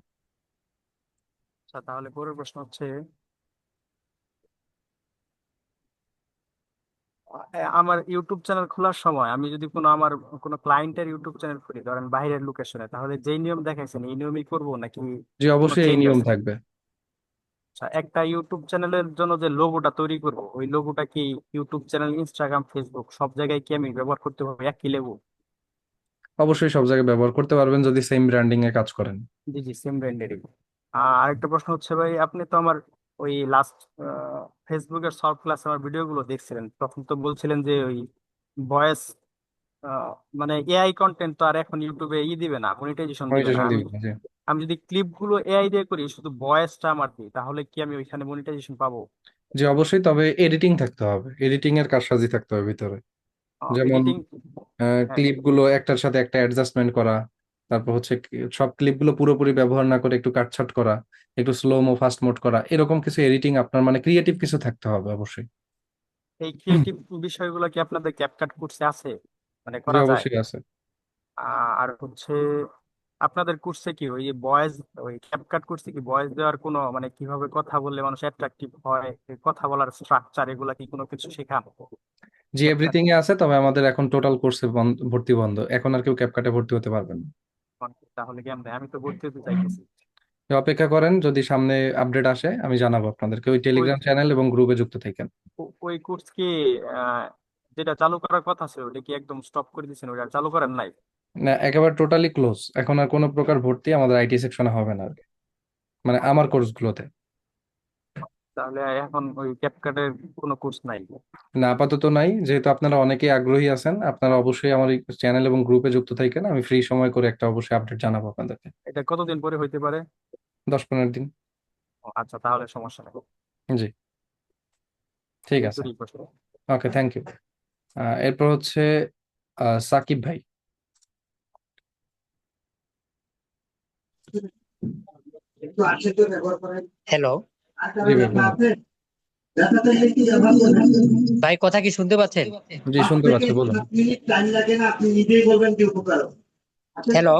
আচ্ছা, তাহলে পরের প্রশ্ন হচ্ছে, আমার ইউটিউব চ্যানেল খোলার সময় আমি যদি কোনো ক্লায়েন্টের ইউটিউব চ্যানেল খুলি, ধরেন বাইরের লোকেশনে, তাহলে যেই নিয়ম দেখাইছেন এই নিয়মই করবো নাকি জি কোনো অবশ্যই এই চেঞ্জ নিয়ম আছে? থাকবে। আচ্ছা, একটা ইউটিউব চ্যানেলের জন্য যে লোগোটা তৈরি করব, ওই লোগোটা কি ইউটিউব চ্যানেল, ইনস্টাগ্রাম, ফেসবুক সব জায়গায় কি আমি ব্যবহার করতে পারবো একই লোগো? অবশ্যই সব জায়গায় ব্যবহার করতে পারবেন যদি সেম ব্র্যান্ডিং এ কাজ করেন। জি জি, সেম ব্র্যান্ডেরই। আরেকটা প্রশ্ন হচ্ছে ভাই, আপনি তো আমার ওই লাস্ট ফেসবুকের সলভ ক্লাস আমার ভিডিওগুলো দেখছিলেন, তখন তো বলছিলেন যে ওই ভয়েস, মানে এআই কন্টেন্ট তো আর এখন ইউটিউবে দিবে না, মনিটাইজেশন দিবে না। মনিটাইজেশন আমি দিবেন, জি। আমি যদি ক্লিপ গুলো এআই দিয়ে করি, শুধু ভয়েসটা আমার দিই, তাহলে কি আমি ওইখানে মনিটাইজেশন পাবো? জি অবশ্যই, তবে এডিটিং থাকতে হবে, এডিটিং এর কারসাজি থাকতে হবে ভিতরে। যেমন এডিটিং। হ্যাঁ। ক্লিপ গুলো একটার সাথে একটা অ্যাডজাস্টমেন্ট করা, তারপর হচ্ছে সব ক্লিপ গুলো পুরোপুরি ব্যবহার না করে একটু কাটছাট করা, একটু স্লো মো ফাস্ট মোড করা, এরকম কিছু এডিটিং আপনার মানে ক্রিয়েটিভ কিছু থাকতে হবে অবশ্যই। এই ক্রিয়েটিভ বিষয়গুলো কি আপনাদের ক্যাপকাট কোর্সে আছে, মানে জি করা যায়? অবশ্যই আছে। আর হচ্ছে আপনাদের কোর্সে কি ওই ভয়েস, ওই ক্যাপকাট কোর্সে কি ভয়েস দেওয়ার কোনো, মানে কিভাবে কথা বললে মানুষ অ্যাট্রাকটিভ হয়, এই কথা বলার স্ট্রাকচার, এগুলা কি কোনো কিছু শেখানো জি ক্যাপকাট? এভরিথিং এ আছে, তবে আমাদের এখন টোটাল কোর্সে ভর্তি বন্ধ, এখন আর কেউ ক্যাপকাটে ভর্তি হতে পারবেন না। তাহলে কেমন, আমি তো ভর্তি হতে চাইতেছি। তো অপেক্ষা করেন, যদি সামনে আপডেট আসে আমি জানাবো আপনাদেরকে। ওই ওই টেলিগ্রাম চ্যানেল এবং গ্রুপে যুক্ত থাকেন। ওই কোর্স কি আহ, যেটা চালু করার কথা ছিল ওটা কি একদম স্টপ করে দিয়েছেন, ওটা আর চালু করেন নাই? না, একেবারে টোটালি ক্লোজ, এখন আর কোনো প্রকার ভর্তি আমাদের আইটি সেকশনে হবে না আর কি। মানে আমার কোর্সগুলোতে। তাহলে এখন ওই ক্যাপকাটের কোনো কোর্স নাই? না, আপাতত নাই, যেহেতু আপনারা অনেকেই আগ্রহী আছেন, আপনারা অবশ্যই আমার চ্যানেল এবং গ্রুপে যুক্ত থাকেন, আমি ফ্রি সময় করে একটা অবশ্যই আপডেট জানাবো আপনাদেরকে। এটা কতদিন পরে হইতে পারে? 10-15 দিন। আচ্ছা, তাহলে সমস্যা নেই। জি, ঠিক এই তো আছে। রিকোয়েস্ট। Okay, thank you. এরপর হচ্ছে সাকিব ভাই। হ্যালো জি ভাই বলুন। ভাই, কথা কি শুনতে পাচ্ছেন? জি শুনতে পাচ্ছি, বলুন। হ্যালো।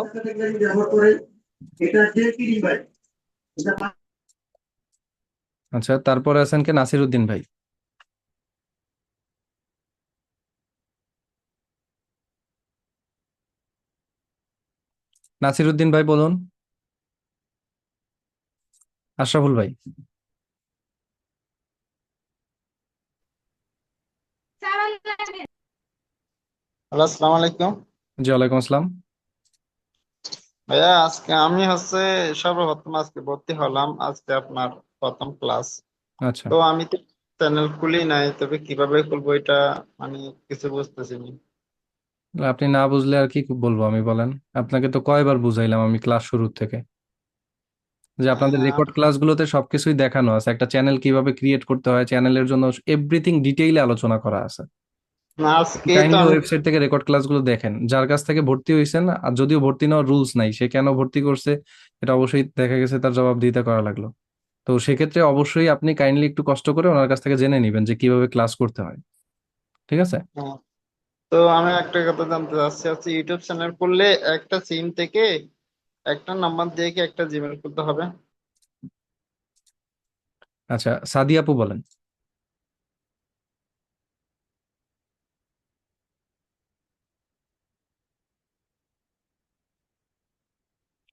আচ্ছা, তারপরে আছেন কে? নাসিরউদ্দিন ভাই। নাসিরউদ্দিন ভাই বলুন। আশরাফুল ভাই। হ্যালো, আসসালামু আলাইকুম। জি ওয়ালাইকুম আসসালাম। ভাইয়া, আজকে আমি সর্বপ্রথম আজকে ভর্তি হলাম, আজকে আপনার প্রথম ক্লাস। আচ্ছা, তো আমি তো চ্যানেল খুলি নাই, তবে কিভাবে খুলবো এটা মানে কিছু বুঝতেছি না। আপনি না বুঝলে আর কি বলবো আমি, বলেন। আপনাকে তো কয়বার বুঝাইলাম আমি ক্লাস শুরুর থেকে, যে আপনাদের আহ, রেকর্ড ক্লাসগুলোতে সবকিছুই দেখানো আছে, একটা চ্যানেল কিভাবে ক্রিয়েট করতে হয়, চ্যানেলের জন্য এভরিথিং ডিটেইলে আলোচনা করা আছে। না, আজকেই তো কাইন্ডলি আমি ওয়েবসাইট থেকে রেকর্ড ক্লাসগুলো দেখেন, যার কাছ থেকে ভর্তি হয়েছেন। আর যদিও ভর্তি নেওয়ার রুলস নাই, সে কেন ভর্তি করছে এটা অবশ্যই দেখা গেছে তার জবাবদিহিতা করা লাগলো। তো সেক্ষেত্রে অবশ্যই আপনি কাইন্ডলি একটু কষ্ট করে ওনার কাছ থেকে জেনে নেবেন যে কিভাবে ক্লাস করতে হয়। ঠিক আছে? হ্যাঁ, তো আমি একটা কথা জানতে চাচ্ছি, হচ্ছে ইউটিউব চ্যানেল করলে একটা সিম থেকে একটা নাম্বার দিয়ে কি একটা জিমেল খুলতে হবে? আচ্ছা, সাদি আপু বলেন।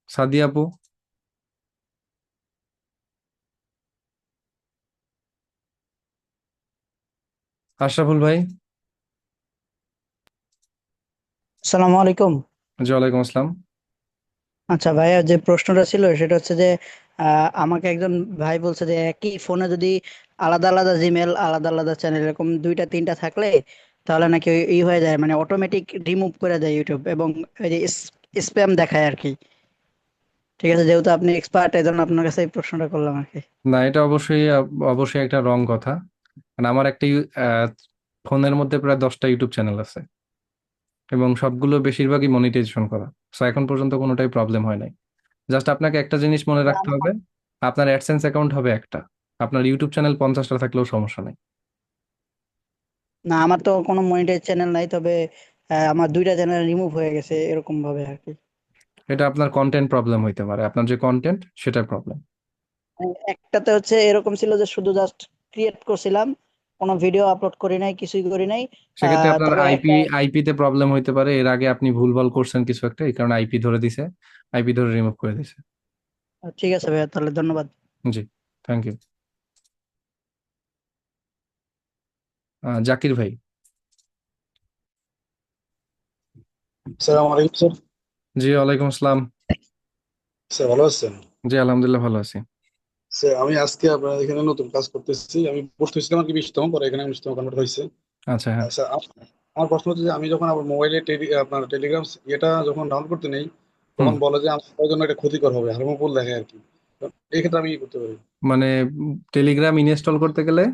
সাদি আপু। আশরাফুল ভাই। আসসালামু আলাইকুম। জি ওয়ালাইকুম আসসালাম। আচ্ছা ভাইয়া, যে প্রশ্নটা ছিল সেটা হচ্ছে যে আমাকে একজন ভাই বলছে যে একই ফোনে যদি আলাদা আলাদা জিমেল, আলাদা আলাদা চ্যানেল এরকম দুইটা তিনটা থাকলে তাহলে নাকি হয়ে যায়, মানে অটোমেটিক রিমুভ করে দেয় ইউটিউব, এবং ওই যে স্প্যাম দেখায় আর কি। ঠিক আছে, যেহেতু আপনি এক্সপার্ট, এই জন্য আপনার কাছে এই প্রশ্নটা করলাম আর কি। না, এটা অবশ্যই অবশ্যই একটা রং কথা। কারণ আমার একটা ফোনের মধ্যে প্রায় 10টা ইউটিউব চ্যানেল আছে, এবং সবগুলো বেশিরভাগই মনিটাইজেশন করা। সো এখন পর্যন্ত কোনোটাই প্রবলেম হয় নাই। জাস্ট আপনাকে একটা জিনিস মনে রাখতে হবে, আপনার অ্যাডসেন্স অ্যাকাউন্ট হবে একটা, আপনার ইউটিউব চ্যানেল 50টা থাকলেও সমস্যা নেই। না, আমার তো কোনো মনিটাইজ চ্যানেল নাই, তবে আমার দুইটা চ্যানেল রিমুভ হয়ে গেছে এরকম ভাবে আর কি। এটা আপনার কন্টেন্ট প্রবলেম হইতে পারে, আপনার যে কন্টেন্ট সেটার প্রবলেম। একটাতে হচ্ছে এরকম ছিল যে শুধু জাস্ট ক্রিয়েট করছিলাম, কোনো ভিডিও আপলোড করি নাই, কিছুই করি নাই। সেক্ষেত্রে আপনার তবে একটা, আইপি তে প্রবলেম হইতে পারে, এর আগে আপনি ভুলভাল করছেন কিছু একটা, এই কারণে আইপি ধরে দিছে, আইপি ধরে রিমুভ করে দিছে। ঠিক আছে ভাইয়া, তাহলে ধন্যবাদ। জি, থ্যাংক ইউ। জাকির ভাই। আসসালামু আলাইকুম স্যার। জি, ওয়ালাইকুম আসসালাম। স্যার ভালো আছেন? জি, আলহামদুলিল্লাহ ভালো আছি। স্যার আমি আজকে আপনার এখানে নতুন কাজ করতেছি। আমি ভর্তি হয়েছিলাম আর কি 20তম, পরে এখানে 19তম কনভার্ট হয়েছে। আচ্ছা, হ্যাঁ। স্যার আমার প্রশ্ন হচ্ছে যে আমি যখন আমার মোবাইলে আপনার টেলিগ্রাম এটা যখন ডাউনলোড করতে নেই, হুম। তখন বলে যে আমার জন্য এটা ক্ষতিকর হবে, হার্মফুল দেখে আর কি। তো এই ক্ষেত্রে আমি কি করতে পারি? মানে টেলিগ্রাম ইনস্টল করতে গেলে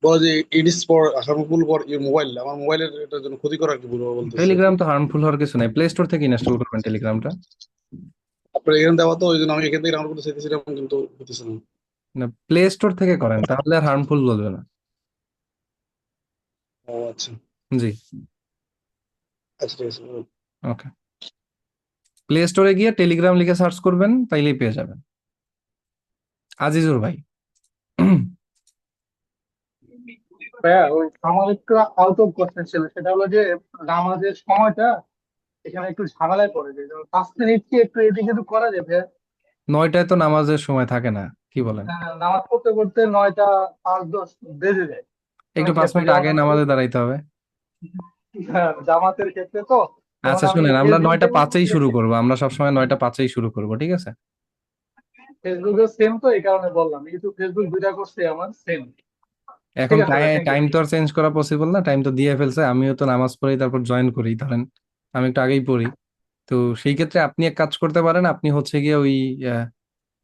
বলে যে it is for harmful for your mobile, আমার মোবাইলের এটার জন্য ক্ষতিকর আর কি বলবো বলতেছে আর কি। টেলিগ্রাম তো হার্মফুল হওয়ার কিছু নাই, প্লে স্টোর থেকে ইনস্টল করবেন টেলিগ্রামটা। আপনার এখানে দেওয়া তো, ওই জন্য আমি এখান থেকে ডাউনলোড করতে চাইতেছিলাম, কিন্তু হতেছে না। না, প্লে স্টোর থেকে করেন, তাহলে আর হার্মফুল বলবে না। ও আচ্ছা। জি, আচ্ছা ঠিক আছে। ওকে। প্লে স্টোরে গিয়ে টেলিগ্রাম লিখে সার্চ করবেন, তাইলেই পেয়ে যাবেন। আজিজুর ভাই। ভাইয়া ওই আমার একটু আউট অফ কোশ্চেন ছিল, সেটা হলো যে নামাজের সময়টা এখানে একটু ঝামেলায় পড়ে যায়, যেমন 5 মিনিট কি একটু এদিকে একটু করা যায় ভাইয়া? 9টায় তো নামাজের সময় থাকে না, কি বলেন? নামাজ পড়তে পড়তে 9টা 5-10 বেজে যায় একটু কোনো 5 মিনিট ক্ষেত্রে, যেমন আগে নামাজে দাঁড়াইতে হবে। জামাতের ক্ষেত্রে তো, যেমন আচ্ছা আমি শুনেন, আমরা ফেসবুকে 9টা 5-এই শুরু করবো, আমরা সবসময় 9টা 5-এই শুরু করবো, ঠিক আছে? ফেসবুকে সেম, তো এই কারণে বললাম, ইউটিউব ফেসবুক দুইটা করছে আমার সেম। এখন ঠিক আছে ভাই, থ্যাংক ইউ। টাইম তো আর চেঞ্জ করা পসিবল না, টাইম তো দিয়ে ফেলছে। আমিও তো নামাজ পড়ি তারপর জয়েন করি, ধরেন আমি একটু আগেই পড়ি। তো সেই ক্ষেত্রে আপনি এক কাজ করতে পারেন, আপনি হচ্ছে গিয়ে ওই আহ,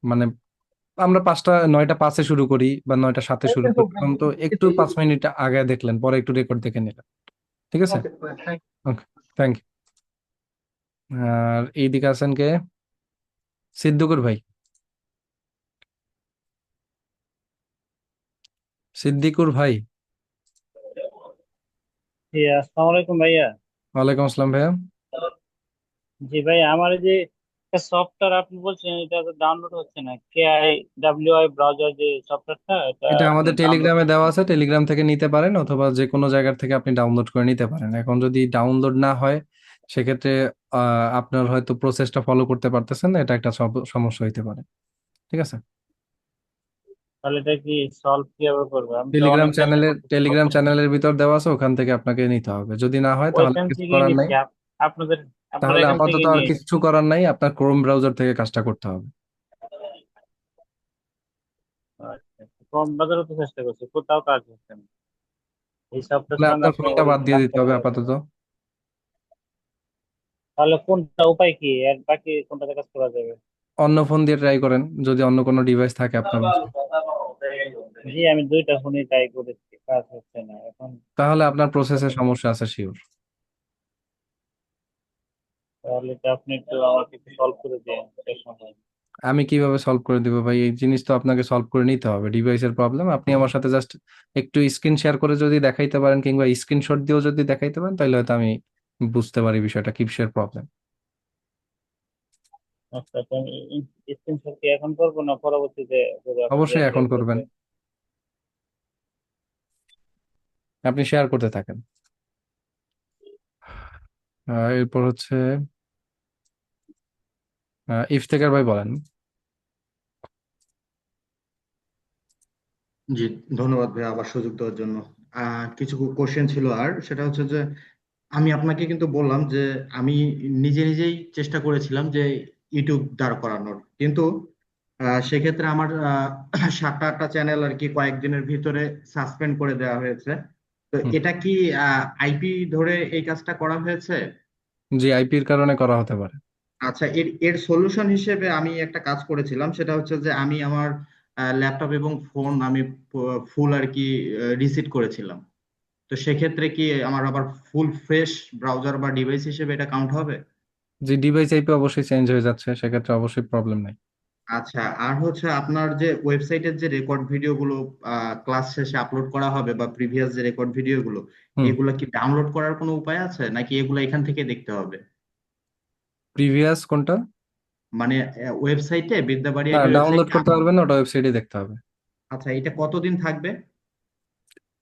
মানে আমরা 9টা 5-এ শুরু করি বা 9টা 7-এ শুরু করি, তখন তো একটু 5 মিনিট আগে দেখলেন, পরে একটু রেকর্ড দেখে নিলেন, ঠিক আছে? ওকে, থ্যাংক ওকে, থ্যাংক ইউ। আর এইদিকে আছেন কে? সিদ্দিকুর ভাই। সিদ্দিকুর ভাই। জি, আসসালামু আলাইকুম ভাইয়া। ওয়ালাইকুম আসসালাম ভাইয়া। জি ভাইয়া, আমার এই যে একটা সফটওয়্যার আপনি বলছেন, এটা তো ডাউনলোড হচ্ছে না, KIWI ব্রাউজার যে সফটওয়্যারটা, এটা এটা আপনি আমাদের ডাউনলোড। টেলিগ্রামে দেওয়া আছে, টেলিগ্রাম থেকে নিতে পারেন, অথবা যে কোনো জায়গার থেকে আপনি ডাউনলোড করে নিতে পারেন। এখন যদি ডাউনলোড না হয়, সেক্ষেত্রে আপনার হয়তো প্রসেসটা ফলো করতে পারতেছেন না, এটা একটা সমস্যা হইতে পারে, ঠিক আছে? তাহলে এটা কি সলভ কিভাবে করবো? আমি তো টেলিগ্রাম অনেক চেষ্টা চ্যানেলের করতেছি টেলিগ্রাম চ্যানেলের ভিতর দেওয়া আছে, ওখান থেকে আপনাকে নিতে হবে। যদি না হয় তাহলে ওইখান কিছু থেকেই করার নাই। নিচ্ছি আপনাদের আপনার তাহলে এখান থেকে আপাতত আর নিয়ে কিছু নিচ্ছি। করার নাই, আপনার ক্রোম ব্রাউজার থেকে কাজটা করতে হবে। আচ্ছা, কম বাজারও তো চেষ্টা করছি, কোথাও কাজ হচ্ছে না। এই তাহলে সফটওয়্যার সঙ্গে আপনার আপনি ফোনটা ওই বাদ দিয়ে দিতে কাজটা হবে করে দেন। আপাতত। তাহলে কোনটা উপায় কি, এর বাকি কোনটাতে কাজ করা যাবে? অন্য ফোন দিয়ে ট্রাই করেন, যদি অন্য কোনো ডিভাইস থাকে আপনার বাসায়। জি, আমি দুইটা ফোনই ট্রাই করেছি, কাজ হচ্ছে না এখন। তাহলে আপনার প্রসেসের সমস্যা আছে শিওর। তাহলে তো আপনি একটু আমাকে একটু সলভ করে দিন শেষ সময়। আমি কিভাবে সলভ করে দিব ভাই? এই জিনিস তো আপনাকে সলভ করে নিতে হবে, ডিভাইসের প্রবলেম। আপনি আমার সাথে জাস্ট একটু স্ক্রিন শেয়ার করে যদি দেখাইতে পারেন, কিংবা স্ক্রিনশট দিয়েও যদি দেখাইতে পারেন, তাহলে হয়তো আমি বুঝতে পারি বিষয়টা কিসের প্রবলেম। আচ্ছা, তো আমি স্ক্রিনশট কি এখন করবো না পরবর্তীতে করবো? আপনি যে অবশ্যই এখন শেয়ার করবেন, করবে। আপনি শেয়ার করতে থাকেন। এরপর হচ্ছে ইফতেখার ভাই বলেন। জি, ধন্যবাদ ভাই আবার সুযোগ দেওয়ার জন্য। কিছু কোশ্চেন ছিল, আর সেটা হচ্ছে যে আমি আপনাকে কিন্তু বললাম যে আমি নিজে নিজেই চেষ্টা করেছিলাম যে ইউটিউব দাঁড় করানোর, কিন্তু সেক্ষেত্রে আমার 7টা 8টা চ্যানেল আর কি কয়েকদিনের ভিতরে সাসপেন্ড করে দেওয়া হয়েছে। তো হুম। এটা কি আইপি ধরে এই কাজটা করা হয়েছে? জি, আইপির কারণে করা হতে পারে। আচ্ছা, এর এর সলিউশন হিসেবে আমি একটা কাজ করেছিলাম, সেটা হচ্ছে যে আমি আমার ল্যাপটপ এবং ফোন আমি ফুল আর কি রিসেট করেছিলাম। তো সেক্ষেত্রে কি আমার আবার ফুল ফ্রেশ ব্রাউজার বা ডিভাইস হিসেবে এটা কাউন্ট হবে? যে ডিভাইস আইপি অবশ্যই চেঞ্জ হয়ে যাচ্ছে, সেক্ষেত্রে অবশ্যই প্রবলেম নাই। আচ্ছা, আর হচ্ছে আপনার যে ওয়েবসাইটের যে রেকর্ড ভিডিওগুলো ক্লাস শেষে আপলোড করা হবে, বা প্রিভিয়াস যে রেকর্ড ভিডিওগুলো, হুম। এগুলো কি ডাউনলোড করার কোনো উপায় আছে, নাকি এগুলো এখান থেকে দেখতে হবে? প্রিভিয়াস কোনটা? মানে ওয়েবসাইটে বিদ্যাবাড়ি না, আইডি ডাউনলোড ওয়েবসাইটে করতে পারবেন না, ওটা ওয়েবসাইটে দেখতে হবে। আচ্ছা, এটা কতদিন থাকবে?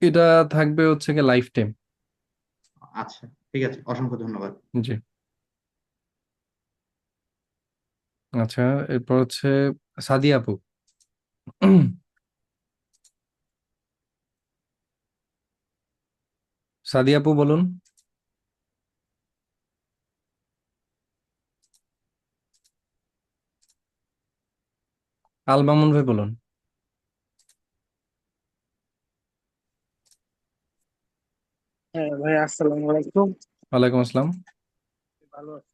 এটা থাকবে হচ্ছে গিয়ে লাইফ টাইম। আচ্ছা, ঠিক আছে, অসংখ্য ধন্যবাদ। জি। আচ্ছা, এরপর হচ্ছে সাদিয়া আপু। সাদিয়া আপু বলুন। আল মামুন ভাই বলুন। হ্যাঁ ভাই, আসসালামু আলাইকুম। ওয়ালাইকুম আসসালাম। ভালো আছি।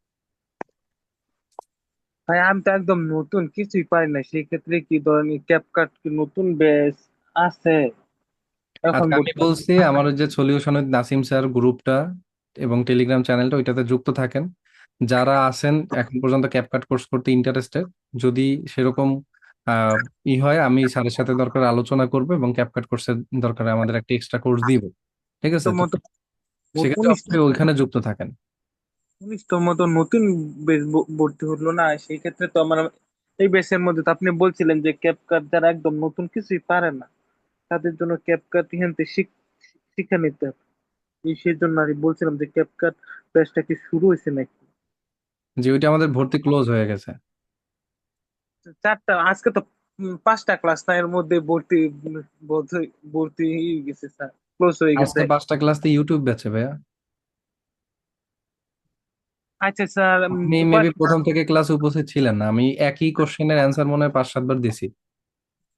ভাই আমি তো একদম নতুন, কিছুই পারি না, সেই ক্ষেত্রে কি ধরনের ক্যাপকাট কি নতুন বেস আছে এখন আচ্ছা, আমি বর্তমানে? বলছি আমার ওই যে সলিউশন উইথ নাসিম স্যার গ্রুপটা এবং টেলিগ্রাম চ্যানেলটা ওইটাতে যুক্ত থাকেন। যারা আছেন এখন পর্যন্ত ক্যাপকাট কোর্স করতে ইন্টারেস্টেড, যদি সেরকম আহ হয় আমি স্যারের সাথে দরকার আলোচনা করবো এবং ক্যাপকাট কোর্সের দরকার আমাদের একটা এক্সট্রা কোর্স দিব। ঠিক আছে, তোর তো মতো সেক্ষেত্রে উনিশ অবশ্যই ওইখানে যুক্ত থাকেন। তোর মতো নতুন বেস ভর্তি হলো না, সেই ক্ষেত্রে তো আমার এই বেসের মধ্যে তো আপনি বলছিলেন যে ক্যাপকাট যারা একদম নতুন কিছুই পারে না তাদের জন্য ক্যাপকাট এখান থেকে শিখে নিতে হবে। সেই জন্য আর কি বলছিলাম যে ক্যাপকাট বেসটা কি শুরু হয়েছে নাকি? যে ওইটা আমাদের ভর্তি ক্লোজ হয়ে গেছে। চারটা আজকে তো 5টা ক্লাস না, এর মধ্যে ভর্তি ভর্তি ভর্তি হয়ে গেছে স্যার, ক্লোজ হয়ে গেছে। আজকে 5টা ক্লাসতে ইউটিউব ব্যাচে ভাইয়া। আচ্ছা স্যার, আপনি মেবি প্রথম থেকে ক্লাসে উপস্থিত ছিলেন না, আমি একই কোশ্চেনের অ্যান্সার মনে হয় 5-7 বার দিছি।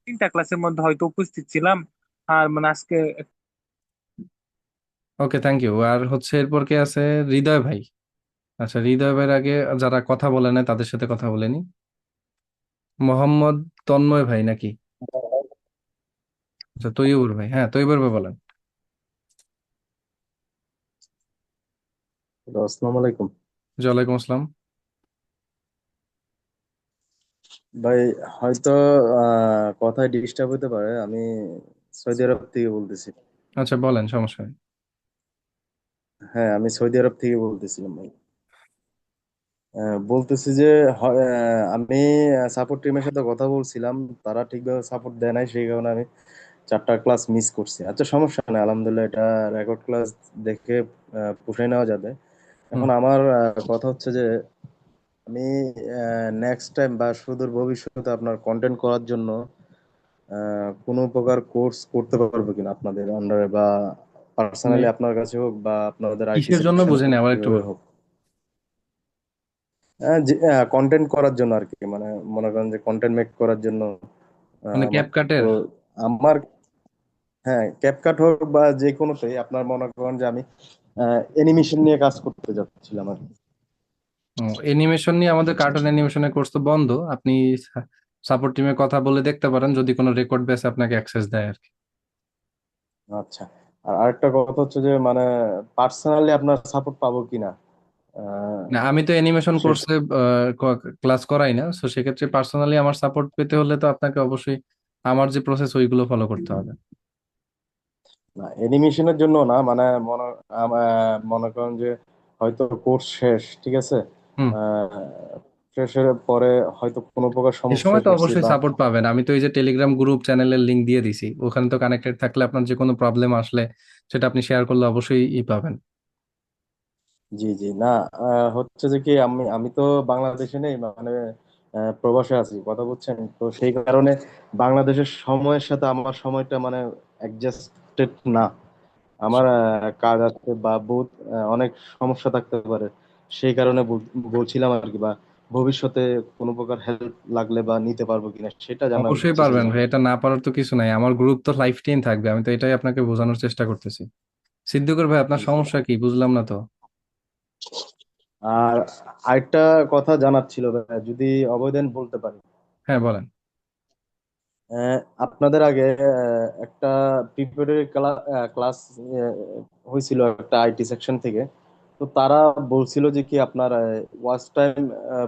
3টা ক্লাসের মধ্যে হয়তো উপস্থিত ছিলাম, আর মানে আজকে ওকে, থ্যাংক ইউ। আর হচ্ছে এরপর কে আছে? হৃদয় ভাই। আচ্ছা, হৃদয় ভাইয়ের আগে যারা কথা বলে না তাদের সাথে কথা বলেনি। মোহাম্মদ তন্ময় ভাই নাকি? আচ্ছা, তৈয়বুর ভাই। হ্যাঁ, তৈয়বুর ভাই বলেন। আসসালামু আলাইকুম। জি, ওয়ালাইকুম আসসালাম। ভাই, হয়তো কথায় ডিস্টার্ব হতে পারে। আমি সৌদি আরব থেকে বলতেছি। আচ্ছা, বলেন, সমস্যা নেই। হ্যাঁ, আমি সৌদি আরব থেকে বলতেছিলাম ভাই। বলতেছি যে আমি সাপোর্ট টিমের সাথে কথা বলছিলাম, তারা ঠিকভাবে সাপোর্ট দেয় নাই, সেই কারণে আমি 4টা ক্লাস মিস করছি। আচ্ছা, সমস্যা নেই, আলহামদুলিল্লাহ, এটা রেকর্ড ক্লাস দেখে পুষাই নেওয়া যাবে। হুম। এখন আমার কথা হচ্ছে যে আমি নেক্সট টাইম বা সুদূর ভবিষ্যতে আপনার কন্টেন্ট করার জন্য কোনো প্রকার কোর্স করতে পারবো কিনা আপনাদের আন্ডারে, বা মানে পার্সোনালি আপনার কাছে হোক বা আপনাদের আইটি কিসের জন্য সেকশনে বুঝেনি, আবার একটু বলুন। হোক। কন্টেন্ট করার জন্য আর কি, মানে মনে করেন যে কন্টেন্ট মেক করার জন্য মানে আমার তো ক্যাপকাটের? আমার হ্যাঁ, ক্যাপকাট হোক বা যে কোনোটাই, আপনার মনে করেন যে আমি অ্যানিমেশন নিয়ে কাজ করতে যাচ্ছিলাম আর কি। অ্যানিমেশন নিয়ে আমাদের কার্টুন অ্যানিমেশনের কোর্স তো বন্ধ। আপনি সাপোর্ট টিমে কথা বলে দেখতে পারেন, যদি কোনো রেকর্ড বেসে আপনাকে অ্যাক্সেস দেয় আর কি। আচ্ছা, আর আরেকটা কথা হচ্ছে যে মানে পার্সোনালি আপনার সাপোর্ট পাবো কিনা আহ, না, আমি তো অ্যানিমেশন সেটা কোর্সে ক্লাস করাই না, তো সেক্ষেত্রে পার্সোনালি আমার সাপোর্ট পেতে হলে তো আপনাকে অবশ্যই আমার যে প্রসেস ওইগুলো ফলো করতে হবে। না, অ্যানিমেশনের জন্য না, মানে মনে করেন যে হয়তো কোর্স শেষ, ঠিক আছে, হুম। শেষের পরে হয়তো কোনো প্রকার এ সময় সমস্যায় তো পড়ছি অবশ্যই বা সাপোর্ট পাবেন। আমি তো এই যে টেলিগ্রাম গ্রুপ চ্যানেলের লিংক দিয়ে দিছি, ওখানে তো কানেক্টেড থাকলে আপনার যে কোনো প্রবলেম আসলে সেটা আপনি শেয়ার করলে অবশ্যই পাবেন। জি জি, না, হচ্ছে যে কি আমি আমি তো বাংলাদেশে নেই, মানে প্রবাসে আছি, কথা বলছেন তো, সেই কারণে বাংলাদেশের সময়ের সাথে আমার সময়টা মানে অ্যাডজাস্টেড না। আমার কাজ আছে বা বহুত অনেক সমস্যা থাকতে পারে, সেই কারণে বলছিলাম আর কি, বা ভবিষ্যতে কোনো প্রকার হেল্প লাগলে বা নিতে পারবো কিনা সেটা জানার অবশ্যই পারবেন চেয়েছিলাম। ভাই, এটা না পারার তো কিছু নাই। আমার গ্রুপ তো লাইফ টাইম থাকবে, আমি তো এটাই আপনাকে বোঝানোর চেষ্টা করতেছি। সিদ্দিকুর ভাই, আপনার জি। সমস্যা কি বুঝলাম না তো। আর আরেকটা কথা জানার ছিল ভাইয়া, যদি অবৈধ বলতে পারি। হ্যাঁ, বলেন। আপনাদের আগে একটা প্রিপারেটরি ক্লাস হয়েছিল একটা আইটি সেকশন থেকে, তো তারা বলছিল যে কি আপনার ওয়াচ টাইম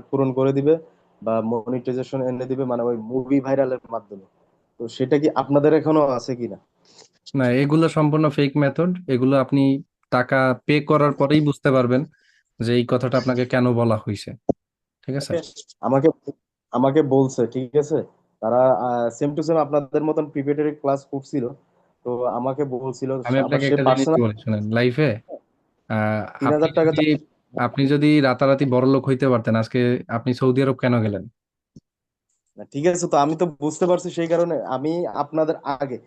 পূরণ করে দিবে বা মনিটাইজেশন এনে দিবে, মানে ওই মুভি ভাইরালের মাধ্যমে। তো সেটা কি আপনাদের এখনো আছে কিনা? না, এগুলো সম্পূর্ণ ফেক মেথড। এগুলো আপনি টাকা পে করার পরেই বুঝতে পারবেন যে এই কথাটা আপনাকে কেন বলা হয়েছে। ঠিক আছে। আমাকে আমাকে আমাকে বলছে, ঠিক আছে, তারা সেম টু সেম আপনাদের মতন প্রিপারেটরি ক্লাস করছিল, তো আমাকে বলছিল, আমি আবার আপনাকে সে একটা জিনিস পার্সোনাল বলি, শুনেন লাইফে, 3000 টাকা যদি আপনি যদি রাতারাতি বড়লোক হইতে পারতেন, আজকে আপনি সৌদি আরব কেন গেলেন? না, ঠিক আছে, তো আমি তো বুঝতে পারছি, সেই কারণে আমি আপনাদের আগে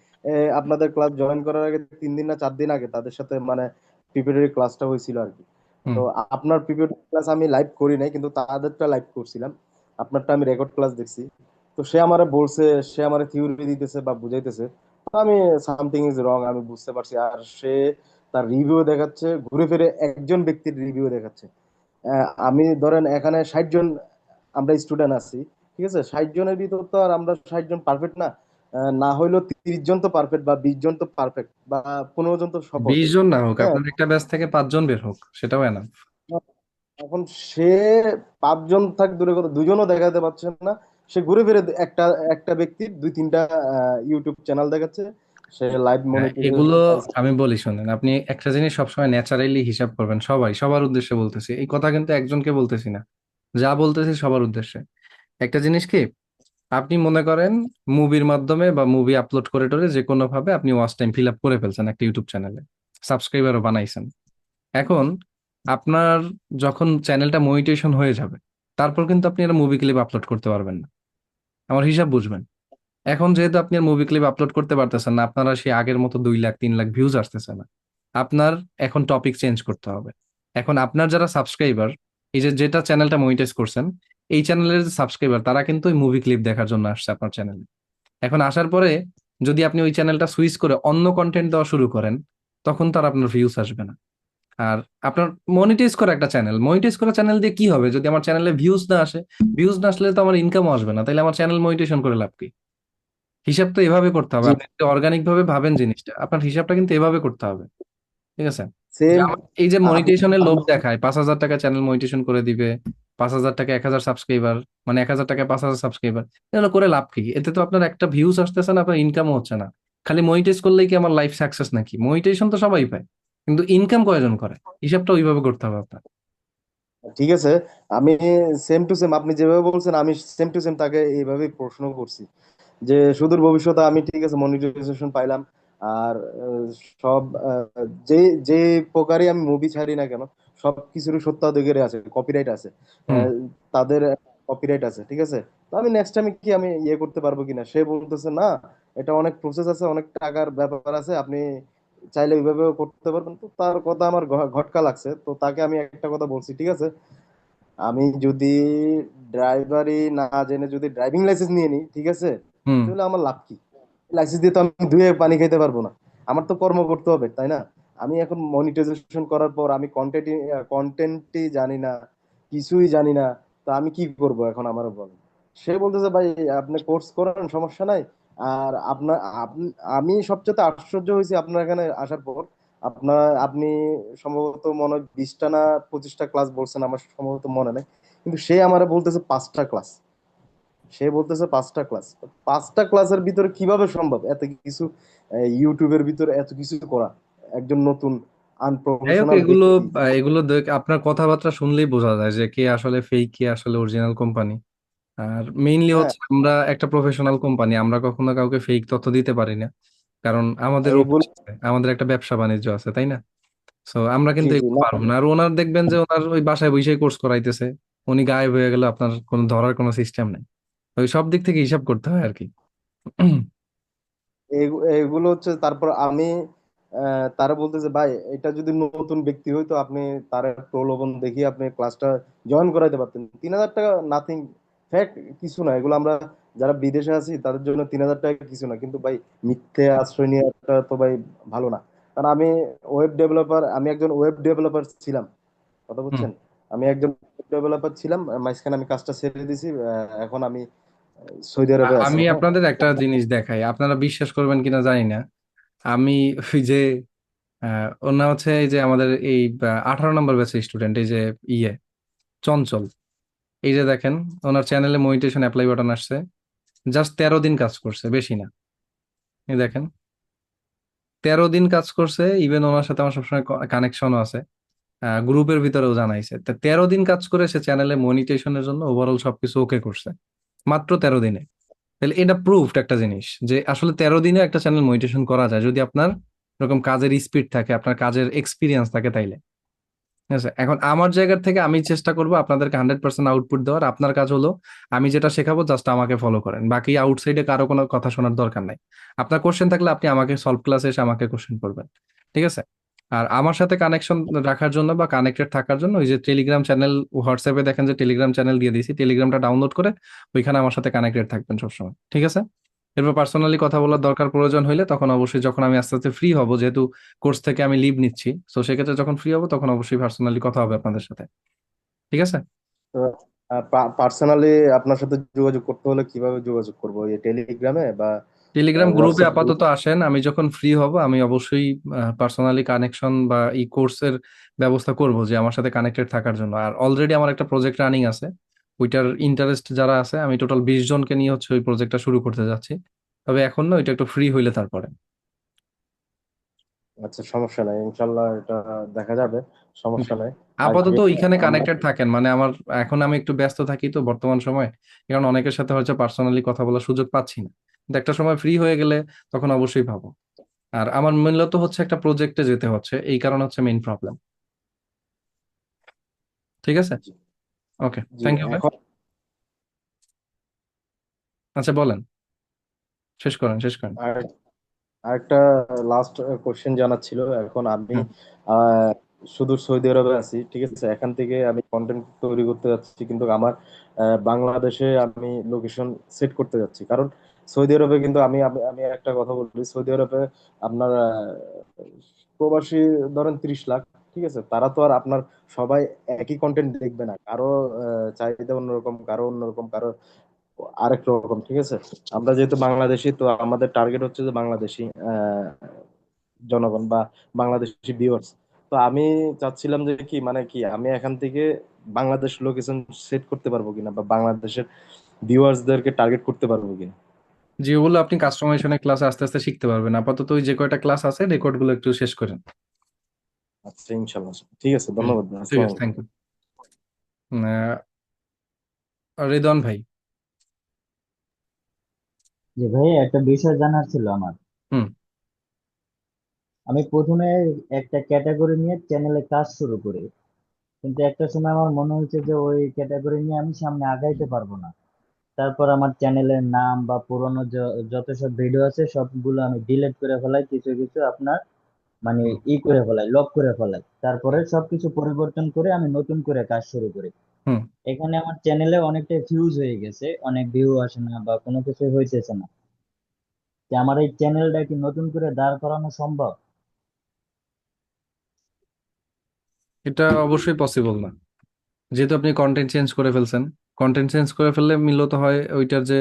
আপনাদের ক্লাস জয়েন করার আগে 3 দিন না 4 দিন আগে তাদের সাথে মানে প্রিপারেটরি ক্লাসটা হয়েছিল আর কি। হুম। তো আপনার প্রিপারেটরি ক্লাস আমি লাইভ করি নাই, কিন্তু তাদেরটা লাইভ করছিলাম, আপনারটা আমি রেকর্ড ক্লাস দেখছি। তো সে আমারে বলছে, সে আমারে থিওরি দিতেছে বা বুঝাইতেছে, তো আমি সামথিং ইজ রং আমি বুঝতে পারছি। আর সে তার রিভিউ দেখাচ্ছে, ঘুরে ফিরে একজন ব্যক্তির রিভিউ দেখাচ্ছে। আমি ধরেন এখানে 60 জন আমরা স্টুডেন্ট আছি, ঠিক আছে, 60 জনের ভিতর তো আর আমরা 60 জন পারফেক্ট না। না হইলেও 30 জন তো পারফেক্ট, বা 20 জন তো পারফেক্ট, বা 15 জন তো সফল। 20 জন না হোক, হ্যাঁ, আপনার একটা ব্যাচ থেকে 5 জন বের হোক, সেটাও এনাফ। এখন সে 5 জন থাক দূরে কথা, 2জনও দেখাতে পারছে না। সে ঘুরে ফিরে একটা একটা ব্যক্তির 2-3টা ইউটিউব চ্যানেল দেখাচ্ছে, সে লাইভ হ্যাঁ, এগুলো মনিটাইজেশন পাইছে। আমি বলি শোনেন, আপনি একটা জিনিস সবসময় ন্যাচারালি হিসাব করবেন। সবার উদ্দেশ্যে বলতেছি এই কথা, কিন্তু একজনকে বলতেছি না, যা বলতেছি সবার উদ্দেশ্যে। একটা জিনিস কি, আপনি মনে করেন মুভির মাধ্যমে বা মুভি আপলোড করে টোরে যে কোনো ভাবে আপনি ওয়াচ টাইম ফিল আপ করে ফেলছেন একটা ইউটিউব চ্যানেলে, সাবস্ক্রাইবারও বানাইছেন। এখন আপনার যখন চ্যানেলটা মনিটাইজেশন হয়ে যাবে, তারপর কিন্তু আপনি একটা মুভি ক্লিপ আপলোড করতে পারবেন না। আমার হিসাব বুঝবেন। এখন যেহেতু আপনি আর মুভি ক্লিপ আপলোড করতে পারতেছেন না, আপনারা সেই আগের মতো 2 লাখ 3 লাখ ভিউজ আসতেছে না, আপনার এখন টপিক চেঞ্জ করতে হবে। এখন আপনার যারা সাবস্ক্রাইবার, এই যে যেটা চ্যানেলটা মনিটাইজ করছেন, এই চ্যানেলের যে সাবস্ক্রাইবার, তারা কিন্তু ওই মুভি ক্লিপ দেখার জন্য আসছে আপনার চ্যানেলে। এখন আসার পরে যদি আপনি ওই চ্যানেলটা সুইচ করে অন্য কন্টেন্ট দেওয়া শুরু করেন, তখন তো আর আপনার ভিউজ আসবে না। আর আপনার মনিটাইজ করা একটা চ্যানেল, মনিটাইজ করা চ্যানেল দিয়ে কি হবে যদি আমার চ্যানেলে ভিউজ না আসে? ভিউজ না আসলে তো আমার ইনকামও আসবে না, তাইলে আমার চ্যানেল মনিটাইজেশন করে লাভ কি? হিসাব তো এভাবে করতে হবে। জি, আপনি যদি অর্গানিক ভাবে ভাবেন জিনিসটা, আপনার হিসাবটা কিন্তু এভাবে করতে হবে। ঠিক আছে? যে সেম। এই যে মনিটেশনের লোভ দেখায়, 5,000 টাকা চ্যানেল মনিটেশন করে দিবে, 5,000 টাকা 1,000 সাবস্ক্রাইবার, মানে 1,000 টাকায় 5,000 সাবস্ক্রাইবার, এগুলো করে লাভ কি? এতে তো আপনার একটা ভিউজ আসতেছে না, আপনার ইনকামও হচ্ছে না। খালি মনিটাইজ করলেই কি আমার লাইফ সাকসেস নাকি? মনিটেশন তো সবাই পায়, কিন্তু ইনকাম কয়জন করে? হিসাবটা ওইভাবে করতে হবে আপনার। ঠিক আছে, আমি সেম টু সেম আপনি যেভাবে বলছেন, আমি সেম টু সেম তাকে এইভাবে প্রশ্ন করছি যে সুদূর ভবিষ্যতে আমি, ঠিক আছে, মনিটাইজেশন পাইলাম, আর সব যে যে প্রকারই আমি মুভি ছাড়ি না কেন, সব কিছুরই সত্যাধিকারী আছে, কপিরাইট আছে, হুম। তাদের কপিরাইট আছে, ঠিক আছে। তো আমি নেক্সট টাইম কি আমি ইয়ে করতে পারবো কিনা, সে বলতেছে না, এটা অনেক প্রসেস আছে, অনেক টাকার ব্যাপার আছে, আপনি চাইলে ওইভাবেও করতে পারবেন। তো তার কথা আমার ঘটকা লাগছে, তো তাকে আমি একটা কথা বলছি, ঠিক আছে, আমি যদি ড্রাইভারি না জেনে যদি ড্রাইভিং লাইসেন্স নিয়ে নিই, ঠিক আছে, হুম। তাহলে আমার লাভ কি? লাইসেন্স দিয়ে তো আমি ধুয়ে পানি খেতে পারবো না, আমার তো কর্ম করতে হবে, তাই না? আমি এখন মনিটাইজেশন করার পর আমি কন্টেন্টই জানি না, কিছুই জানি না, তো আমি কি করব এখন, আমারও বলেন। সে বলতেছে, ভাই আপনি কোর্স করেন, সমস্যা নাই। আর আমি সবচেয়ে আশ্চর্য হয়েছি আপনার এখানে আসার পর, আপনি সম্ভবত মনে হয় 20টা না 25টা ক্লাস বলছেন, আমার সম্ভবত মনে নেই, কিন্তু সে আমারে বলতেছে 5টা ক্লাস। সে বলতেছে 5টা ক্লাস। 5টা ক্লাসের ভিতরে কিভাবে সম্ভব এত কিছু, ইউটিউবের ভিতরে এত কিছু করা, একজন নতুন যাই হোক, আনপ্রফেশনাল এগুলো ব্যক্তি। আপনার কথাবার্তা শুনলেই বোঝা যায় যে কে আসলে ফেক, কে আসলে অরিজিনাল কোম্পানি। আর মেইনলি হ্যাঁ, হচ্ছে আমরা একটা প্রফেশনাল কোম্পানি, আমরা কখনো কাউকে ফেক তথ্য দিতে পারি না। কারণ আমাদের এগুলো, অফিস আছে, আমাদের একটা ব্যবসা বাণিজ্য আছে, তাই না? সো আমরা জি কিন্তু জি, এগুলো না, পারবো না। আর ওনার দেখবেন যে ওনার ওই বাসায় বসেই কোর্স করাইতেছে, উনি গায়েব হয়ে গেলে আপনার কোনো ধরার কোনো সিস্টেম নেই। ওই সব দিক থেকে হিসাব করতে হয় আর কি। এগুলো হচ্ছে। তারপর আমি তারা বলতেছে, ভাই এটা যদি নতুন ব্যক্তি হইতো, আপনি তার প্রলোভন দেখিয়ে আপনি ক্লাসটা জয়েন করাইতে পারতেন। 3,000 টাকা নাথিং, ফ্যাক্ট, কিছু না এগুলো। আমরা যারা বিদেশে আছি তাদের জন্য 3,000 টাকা কিছু না, কিন্তু ভাই মিথ্যে আশ্রয় নেওয়াটা তো ভাই ভালো না। কারণ আমি একজন ওয়েব ডেভেলপার ছিলাম, কথা হুম। বুঝছেন। আমি একজন ডেভেলপার ছিলাম, মাঝখানে আমি কাজটা ছেড়ে দিছি। এখন আমি সৌদি আরবে আছি। আমি হ্যাঁ, আপনাদের একটা জিনিস দেখাই, আপনারা বিশ্বাস করবেন কিনা জানি না। আমি ওই যে ওর নাম হচ্ছে এই যে আমাদের এই 18 নম্বর ব্যাচের স্টুডেন্ট, এই যে ইয়ে চঞ্চল, এই যে দেখেন, ওনার চ্যানেলে মনিটেশন অ্যাপ্লাই বাটন আসছে, জাস্ট 13 দিন কাজ করছে, বেশি না। এই দেখেন, 13 দিন কাজ করছে। ইভেন ওনার সাথে আমার সবসময় কানেকশনও আছে, গ্রুপের ভিতরেও জানাইছে। তা 13 দিন কাজ করে সে চ্যানেলে মনিটেশনের জন্য ওভারঅল সবকিছু ওকে করছে, মাত্র 13 দিনে। তাহলে এটা প্রুফড একটা জিনিস যে আসলে 13 দিনে একটা চ্যানেল মনিটেশন করা যায়, যদি আপনার এরকম কাজের স্পিড থাকে, আপনার কাজের এক্সপিরিয়েন্স থাকে তাইলে। ঠিক আছে? এখন আমার জায়গা থেকে আমি চেষ্টা করবো আপনাদেরকে 100% আউটপুট দেওয়ার। আপনার কাজ হলো আমি যেটা শেখাবো জাস্ট আমাকে ফলো করেন, বাকি আউটসাইডে কারো কোনো কথা শোনার দরকার নাই। আপনার কোশ্চেন থাকলে আপনি আমাকে সলভ ক্লাসে এসে আমাকে কোশ্চেন করবেন। ঠিক আছে? আর আমার সাথে কানেকশন রাখার জন্য বা কানেক্টেড থাকার জন্য ওই যে টেলিগ্রাম চ্যানেল, হোয়াটসঅ্যাপে দেখেন যে টেলিগ্রাম চ্যানেল দিয়ে দিয়েছি, টেলিগ্রামটা ডাউনলোড করে ওইখানে আমার সাথে কানেক্টেড থাকবেন সবসময়, ঠিক আছে? এরপর পার্সোনালি কথা বলার দরকার প্রয়োজন হইলে তখন অবশ্যই, যখন আমি আস্তে আস্তে ফ্রি হব, যেহেতু কোর্স থেকে আমি লিভ নিচ্ছি, তো সেক্ষেত্রে যখন ফ্রি হব তখন অবশ্যই পার্সোনালি কথা হবে আপনাদের সাথে, ঠিক আছে? তো পার্সোনালি আপনার সাথে যোগাযোগ করতে হলে কিভাবে যোগাযোগ করবো, এই টেলিগ্রামে বা টেলিগ্রাম গ্রুপে হোয়াটসঅ্যাপ গ্রুপ? আপাতত আসেন, আমি যখন ফ্রি হব আমি অবশ্যই পার্সোনালি কানেকশন বা এই কোর্সের ব্যবস্থা করব যে আমার সাথে কানেক্টেড থাকার জন্য। আর অলরেডি আমার একটা প্রজেক্ট রানিং আছে, ওইটার ইন্টারেস্ট যারা আছে, আমি টোটাল 20 জনকে নিয়ে হচ্ছে ওই প্রজেক্টটা শুরু করতে যাচ্ছি। তবে এখন না, ওইটা একটু ফ্রি হইলে তারপরে। আচ্ছা, সমস্যা নাই, ইনশাল্লাহ এটা দেখা যাবে, সমস্যা নাই। আগে আপাতত ওইখানে আমরা কানেক্টেড থাকেন, মানে আমার এখন আমি একটু ব্যস্ত থাকি তো বর্তমান সময়, কারণ অনেকের সাথে হয়তো পার্সোনালি কথা বলার সুযোগ পাচ্ছি না, কিন্তু একটা সময় ফ্রি হয়ে গেলে তখন অবশ্যই পাবো। আর আমার মূলত হচ্ছে একটা প্রজেক্টে যেতে হচ্ছে, এই কারণে হচ্ছে মেইন প্রবলেম, ঠিক আছে? জি ওকে, জি, থ্যাংক ইউ ভাই। এখন আচ্ছা বলেন, শেষ করেন শেষ করেন। আর আরেকটা লাস্ট কোশ্চেন জানার ছিল। এখন আমি হুম। আহ, শুধু সৌদি আরবে আছি, ঠিক আছে? এখান থেকে আমি কন্টেন্ট তৈরি করতে যাচ্ছি, কিন্তু আমার বাংলাদেশে আমি লোকেশন সেট করতে যাচ্ছি। কারণ সৌদি আরবে কিন্তু আমি আমি আমি একটা কথা বলি, সৌদি আরবে আপনার প্রবাসী ধরেন 30 লাখ, ঠিক আছে? তারা তো আর আপনার সবাই একই কন্টেন্ট দেখবে না, কারো চাহিদা অন্যরকম, কারো অন্যরকম, কারো আরেক রকম, ঠিক আছে? আমরা যেহেতু বাংলাদেশি, তো আমাদের টার্গেট হচ্ছে যে বাংলাদেশি জনগণ বা বাংলাদেশি ভিউয়ার্স। তো আমি চাচ্ছিলাম যে কি, মানে কি, আমি এখান থেকে বাংলাদেশ লোকেশন সেট করতে পারবো কিনা, বা বাংলাদেশের ভিউয়ার্সদেরকে টার্গেট করতে পারবো কিনা। যেগুলো আপনি কাস্টমাইজেশনের ক্লাসে আস্তে আস্তে শিখতে পারবেন, আপাতত ওই যে কয়টা ক্লাস আছে রেকর্ড গুলো একটু শেষ করেন। আচ্ছা, ইনশাল্লাহ, ঠিক আছে, হুম, ধন্যবাদ, ঠিক আসসালামু আছে, থ্যাংক আলাইকুম। ইউ। রিদওয়ান ভাই। যে ভাই একটা বিষয় জানার ছিল আমার। হুম। আমি প্রথমে একটা ক্যাটাগরি নিয়ে চ্যানেলে কাজ শুরু করি, কিন্তু একটা সময় আমার মনে হয়েছে যে ওই ক্যাটাগরি নিয়ে আমি সামনে আগাইতে পারবো না। তারপর আমার চ্যানেলের নাম বা পুরোনো যত সব ভিডিও আছে সবগুলো আমি ডিলিট করে ফেলাই, কিছু কিছু আপনার মানে হুম। করে ফেলাই, লক করে ফেলাই। তারপরে সবকিছু পরিবর্তন করে আমি নতুন করে কাজ শুরু করি। হুম। এখানে আমার চ্যানেলে অনেকটা ভিউজ হয়ে গেছে, অনেক ভিউ আসে না বা কোনো কিছু হইতেছে না। যে আমার এই চ্যানেলটা কি নতুন করে দাঁড় করানো সম্ভব? এটা অবশ্যই পসিবল না, যেহেতু আপনি কন্টেন্ট চেঞ্জ করে ফেলছেন। কন্টেন্ট চেঞ্জ করে ফেললে মূলত হয় ওইটার যে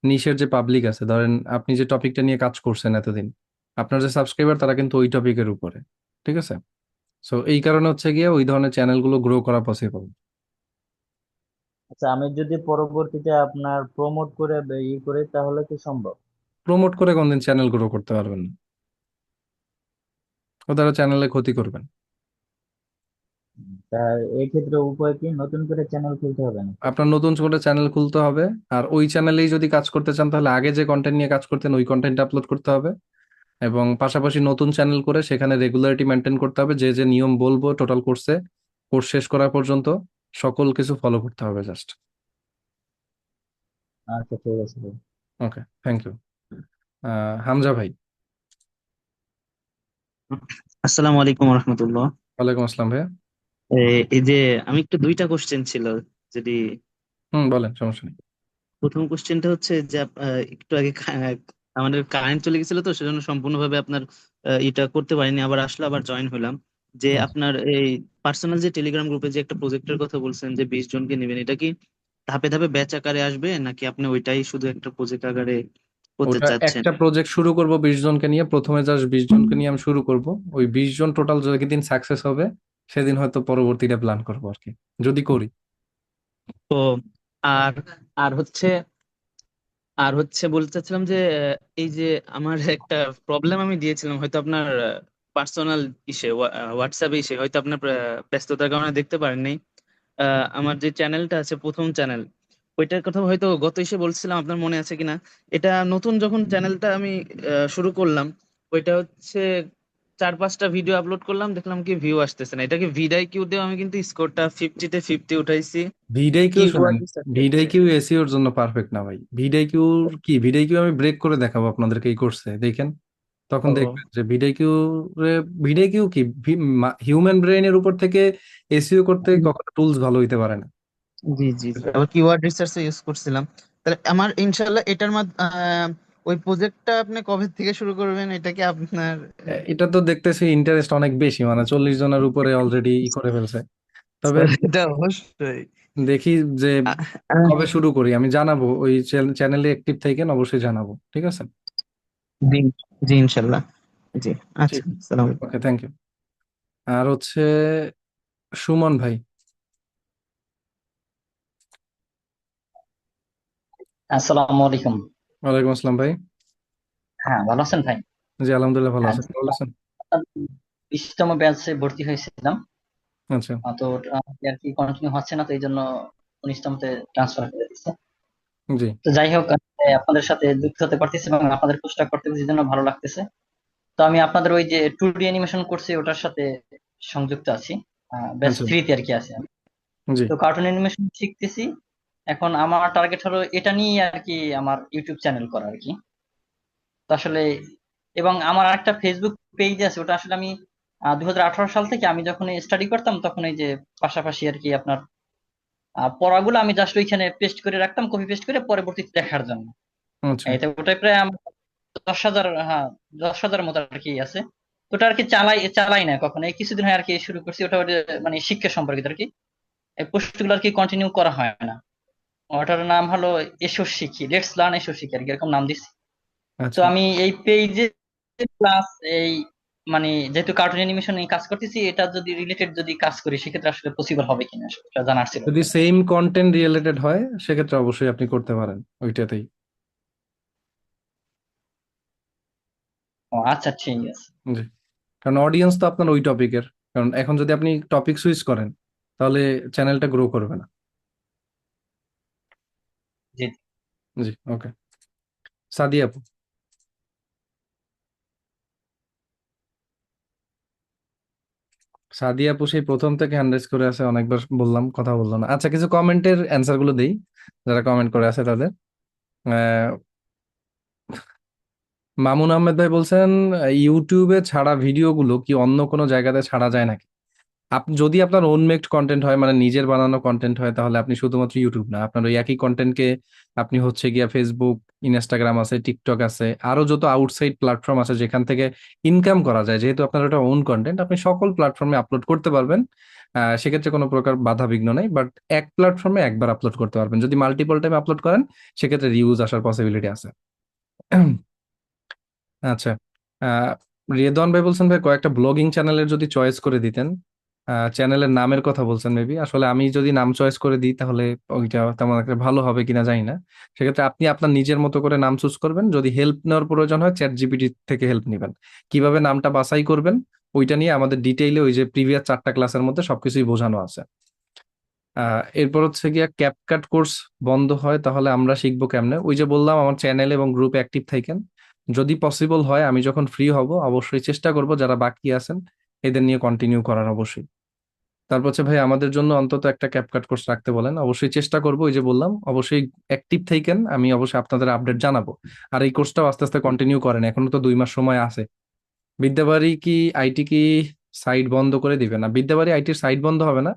নিশের যে পাবলিক আছে, ধরেন আপনি যে টপিকটা নিয়ে কাজ করছেন এতদিন, আপনার যে সাবস্ক্রাইবার তারা কিন্তু ওই টপিকের উপরে, ঠিক আছে? সো এই কারণে হচ্ছে গিয়ে ওই ধরনের চ্যানেলগুলো গ্রো করা পসিবল। আচ্ছা, আমি যদি পরবর্তীতে আপনার প্রমোট করে করি তাহলে কি সম্ভব? প্রমোট করে কোনদিন চ্যানেল গ্রো করতে পারবেন না, ও দ্বারা চ্যানেলে ক্ষতি করবেন। তা এই ক্ষেত্রে উপায় কি, নতুন করে চ্যানেল খুলতে হবে নাকি? আপনার নতুন করে চ্যানেল খুলতে হবে, আর ওই চ্যানেলেই যদি কাজ করতে চান তাহলে আগে যে কন্টেন্ট নিয়ে কাজ করতেন ওই কন্টেন্ট আপলোড করতে হবে, এবং পাশাপাশি নতুন চ্যানেল করে সেখানে রেগুলারিটি মেনটেন করতে হবে, যে যে নিয়ম বলবো টোটাল কোর্সে, কোর্স শেষ করা পর্যন্ত সকল কিছু ফলো করতে হবে জাস্ট। আচ্ছা, ঠিক আছে ভাই। ওকে, থ্যাংক ইউ। হামজা ভাই। আসসালামু আলাইকুম রহমতুল্লাহ। ওয়ালাইকুম আসসালাম ভাইয়া। এই যে আমি একটু দুইটা কোশ্চেন ছিল, যদি হুম, বলেন, সমস্যা নেই। প্রথম কোশ্চেনটা হচ্ছে যে একটু আগে আমাদের কারেন্ট চলে গেছিল, তো সেজন্য সম্পূর্ণভাবে আপনার এটা করতে পারিনি, আবার আসলে আবার জয়েন হলাম। যে আচ্ছা। আপনার এই পার্সোনাল যে টেলিগ্রাম গ্রুপে যে একটা প্রজেক্টের কথা বলছেন যে 20 জনকে নেবেন, এটা কি ধাপে ধাপে ব্যাচ আকারে আসবে, নাকি আপনি ওইটাই শুধু একটা প্রজেক্ট আকারে করতে ওটা চাচ্ছেন? একটা প্রজেক্ট শুরু করব 20 জনকে নিয়ে, প্রথমে জাস্ট 20 জনকে নিয়ে আমি শুরু করব। ওই 20 জন টোটাল যেদিন সাকসেস হবে সেদিন হয়তো পরবর্তীটা প্ল্যান করবো আর কি, যদি করি। তো আর আর হচ্ছে বলতে চাচ্ছিলাম যে এই যে আমার একটা প্রবলেম আমি দিয়েছিলাম, হয়তো আপনার পার্সোনাল হোয়াটসঅ্যাপে হয়তো আপনার ব্যস্ততার কারণে দেখতে পারেননি। আমার যে চ্যানেলটা আছে, প্রথম চ্যানেল, ওইটার কথা হয়তো গত বলছিলাম, আপনার মনে আছে কিনা। এটা নতুন যখন চ্যানেলটা আমি শুরু করলাম, ওইটা হচ্ছে 4-5টা ভিডিও আপলোড করলাম, দেখলাম কি ভিউ আসতেছে না। এটাকে ভিডাই কিউ দিয়ে আমি কিন্তু স্কোরটা 50-তে 50 উঠাইছি। ভিডাই কি কিউ হুয়া শুনেন, কি ভিডাই সাকসেস। কিউ এসইওর জন্য পারফেক্ট না ভাই। ভিডাই কিউ কি, ভিডাই কিউ আমি ব্রেক করে দেখাবো আপনাদেরকে এই কোর্সে, দেখেন। তখন ও দেখবেন যে ভিডিও কিউ কি হিউম্যান ব্রেইনের উপর থেকে এসইও করতে কখনো টুলস ভালো হইতে পারে না। জি জি জি, আবার কিওয়ার্ড রিসার্চ ইউজ করছিলাম। তাহলে আমার ইনশাল্লাহ এটার ওই প্রজেক্টটা আপনি কবে থেকে শুরু করবেন, এটা কি আপনার? এটা তো দেখতেছি ইন্টারেস্ট অনেক বেশি, মানে 40 জনের উপরে অলরেডি করে ফেলছে। তবে স্যার এটা অবশ্যই। দেখি যে আ- আহ, কবে শুরু করি, আমি জানাবো, ওই চ্যানেলে অ্যাক্টিভ থাকেন, অবশ্যই জানাবো, ঠিক আছে? জি জি ইনশাল্লাহ। জি আচ্ছা, ঠিক, আসসালামু আলাইকুম। ওকে, থ্যাংক ইউ। আর হচ্ছে সুমন ভাই। আসসালামু আলাইকুম। ওয়ালাইকুম আসসালাম ভাই। হ্যাঁ, ভালো আছেন ভাই? জি আলহামদুলিল্লাহ ভালো হ্যাঁ, আছেন, ভালো আছেন? 20তম ব্যাচে ভর্তি হয়েছিলাম। আচ্ছা। তো আর কি কন্টিনিউ হচ্ছে না, তো এই জন্য 19তমতে ট্রান্সফার করে দিচ্ছে। জি তো যাই হোক, আপনাদের সাথে যুক্ত হতে পারতেছি এবং আপনাদের কোর্সটা করতে পারতেছি, জন্য ভালো লাগতেছে। তো আমি আপনাদের ওই যে 2D অ্যানিমেশন করছি ওটার সাথে সংযুক্ত আছি, ব্যাচ আচ্ছা। 3-তে আর কি আছি আমি। জি তো কার্টুন অ্যানিমেশন শিখতেছি। এখন আমার টার্গেট হলো এটা নিয়ে আর কি আমার ইউটিউব চ্যানেল করা আর কি। তো আসলে, এবং আমার একটা ফেসবুক পেজ আছে, ওটা আসলে আমি 2018 সাল থেকে আমি যখন স্টাডি করতাম তখন এই যে পাশাপাশি আর কি আপনার পড়াগুলো আমি জাস্ট ওইখানে পেস্ট করে রাখতাম, কপি পেস্ট করে পরবর্তীতে দেখার জন্য। আচ্ছা। এতে ওটাই প্রায় আমার 10,000, হ্যাঁ 10,000 মতো আর কি আছে। তো ওটা আর কি চালাই না কখনো, এই কিছুদিন হয় আর কি শুরু করছি ওটা মানে শিক্ষা সম্পর্কিত আর কি। এই পোস্টগুলো আর কি কন্টিনিউ করা হয় না। ওটার নাম হলো এসো শিখি, লেটস লার্ন এসো শিখি আর কি, এরকম নাম দিচ্ছি। তো আচ্ছা, আমি এই পেজে প্লাস এই মানে যেহেতু কার্টুন অ্যানিমেশন নিয়ে কাজ করতেছি, এটা যদি রিলেটেড যদি কাজ করি সেক্ষেত্রে আসলে পসিবল হবে কিনা সেটা জানার ছিল আর যদি কি। সেম কন্টেন্ট রিলেটেড হয় সেক্ষেত্রে অবশ্যই আপনি করতে পারেন ওইটাতেই। ও আচ্ছা, ঠিক আছে। জি, কারণ অডিয়েন্স তো আপনার ওই টপিকের। কারণ এখন যদি আপনি টপিক সুইচ করেন তাহলে চ্যানেলটা গ্রো করবে না। জি। জি, ওকে। সাদিয়া আপু। সাদিয়া আপু সেই প্রথম থেকে হ্যান্ডরেজ করে আছে, অনেকবার বললাম, কথা বললাম না। আচ্ছা, কিছু কমেন্টের অ্যান্সার গুলো দেই, যারা কমেন্ট করে আছে তাদের। আহ, মামুন আহমেদ ভাই বলছেন, ইউটিউবে ছাড়া ভিডিওগুলো কি অন্য কোনো জায়গাতে ছাড়া যায় নাকি? আপনি যদি আপনার ওন মেকড কন্টেন্ট হয়, মানে নিজের বানানো কন্টেন্ট হয়, তাহলে আপনি শুধুমাত্র ইউটিউব না, আপনার ওই একই কন্টেন্টকে আপনি হচ্ছে গিয়া ফেসবুক, ইনস্টাগ্রাম আছে, টিকটক আছে, আরো যত আউটসাইড প্ল্যাটফর্ম আছে যেখান থেকে ইনকাম করা যায়, যেহেতু আপনার ওটা ওন কন্টেন্ট, আপনি সকল প্ল্যাটফর্মে আপলোড করতে পারবেন। সেক্ষেত্রে কোনো প্রকার বাধা বিঘ্ন নেই, বাট এক প্ল্যাটফর্মে একবার আপলোড করতে পারবেন। যদি মাল্টিপল টাইম আপলোড করেন সেক্ষেত্রে রিউজ আসার পসিবিলিটি আছে। আচ্ছা। আহ রিদওয়ান ভাই বলছেন, ভাই কয়েকটা ব্লগিং চ্যানেলের যদি চয়েস করে দিতেন। চ্যানেলের নামের কথা বলছেন মেবি। আসলে আমি যদি নাম চয়েস করে দিই তাহলে ওইটা তেমন একটা ভালো হবে কিনা জানি না। সেক্ষেত্রে আপনি আপনার নিজের মতো করে নাম চুজ করবেন। যদি হেল্প নেওয়ার প্রয়োজন হয় চ্যাট জিপিটি থেকে হেল্প নেবেন। কিভাবে নামটা বাছাই করবেন ওইটা নিয়ে আমাদের ডিটেইলে ওই যে প্রিভিয়াস 4টা ক্লাসের মধ্যে সবকিছুই বোঝানো আছে। এরপর হচ্ছে গিয়া ক্যাপকাট কোর্স বন্ধ হয় তাহলে আমরা শিখবো কেমনে? ওই যে বললাম, আমার চ্যানেল এবং গ্রুপে অ্যাক্টিভ থাকেন। যদি পসিবল হয় আমি যখন ফ্রি হব অবশ্যই চেষ্টা করব যারা বাকি আছেন এদের নিয়ে কন্টিনিউ করার, অবশ্যই। তারপর হচ্ছে ভাই আমাদের জন্য অন্তত একটা ক্যাপকাট কোর্স রাখতে বলেন, অবশ্যই চেষ্টা করব। ওই যে বললাম, অবশ্যই অ্যাক্টিভ থাকেন, আমি অবশ্যই আপনাদের আপডেট জানাবো। আর এই কোর্সটাও আস্তে আস্তে কন্টিনিউ করেন, এখনো তো 2 মাস সময় আছে। বিদ্যাবাড়ি কি আইটি কি সাইট বন্ধ করে দিবে? না, বিদ্যাবাড়ি আইটির সাইট বন্ধ হবে না।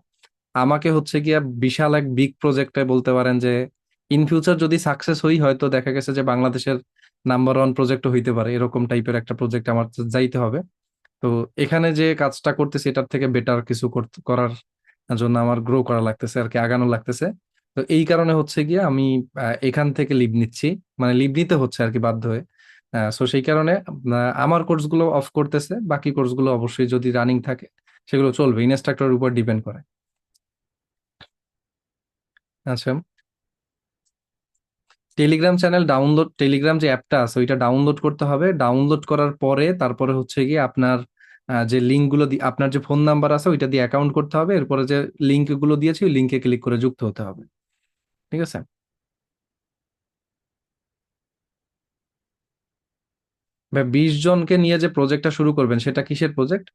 আমাকে হচ্ছে গিয়া বিশাল এক বিগ প্রজেক্টে বলতে পারেন যে ইন ফিউচার যদি সাকসেস হই, হয়তো দেখা গেছে যে বাংলাদেশের নাম্বার 1 প্রজেক্ট হইতে পারে, এরকম টাইপের একটা প্রজেক্ট আমার যাইতে হবে। তো এখানে যে কাজটা করতেছি এটার থেকে বেটার কিছু করার জন্য আমার গ্রো করা লাগতেছে আর কি, আগানো লাগতেছে। তো এই কারণে হচ্ছে গিয়ে আমি এখান থেকে লিভ নিচ্ছি, মানে লিভ নিতে হচ্ছে আর কি, বাধ্য হয়ে। সো সেই কারণে আমার কোর্সগুলো অফ করতেছে, বাকি কোর্সগুলো অবশ্যই যদি রানিং থাকে সেগুলো চলবে, ইনস্ট্রাক্টরের উপর ডিপেন্ড করে। আচ্ছা, টেলিগ্রাম চ্যানেল ডাউনলোড, টেলিগ্রাম যে অ্যাপটা আছে ওইটা ডাউনলোড করতে হবে। ডাউনলোড করার পরে তারপরে হচ্ছে গিয়ে আপনার যে লিঙ্ক গুলো আপনার যে ফোন নাম্বার আছে ওইটা দিয়ে অ্যাকাউন্ট করতে হবে। এরপরে যে লিঙ্ক গুলো দিয়েছি ওই লিঙ্কে ক্লিক করে যুক্ত হতে হবে, ঠিক আছে? ভাই 20 জনকে নিয়ে যে প্রজেক্টটা শুরু করবেন সেটা কিসের প্রজেক্ট?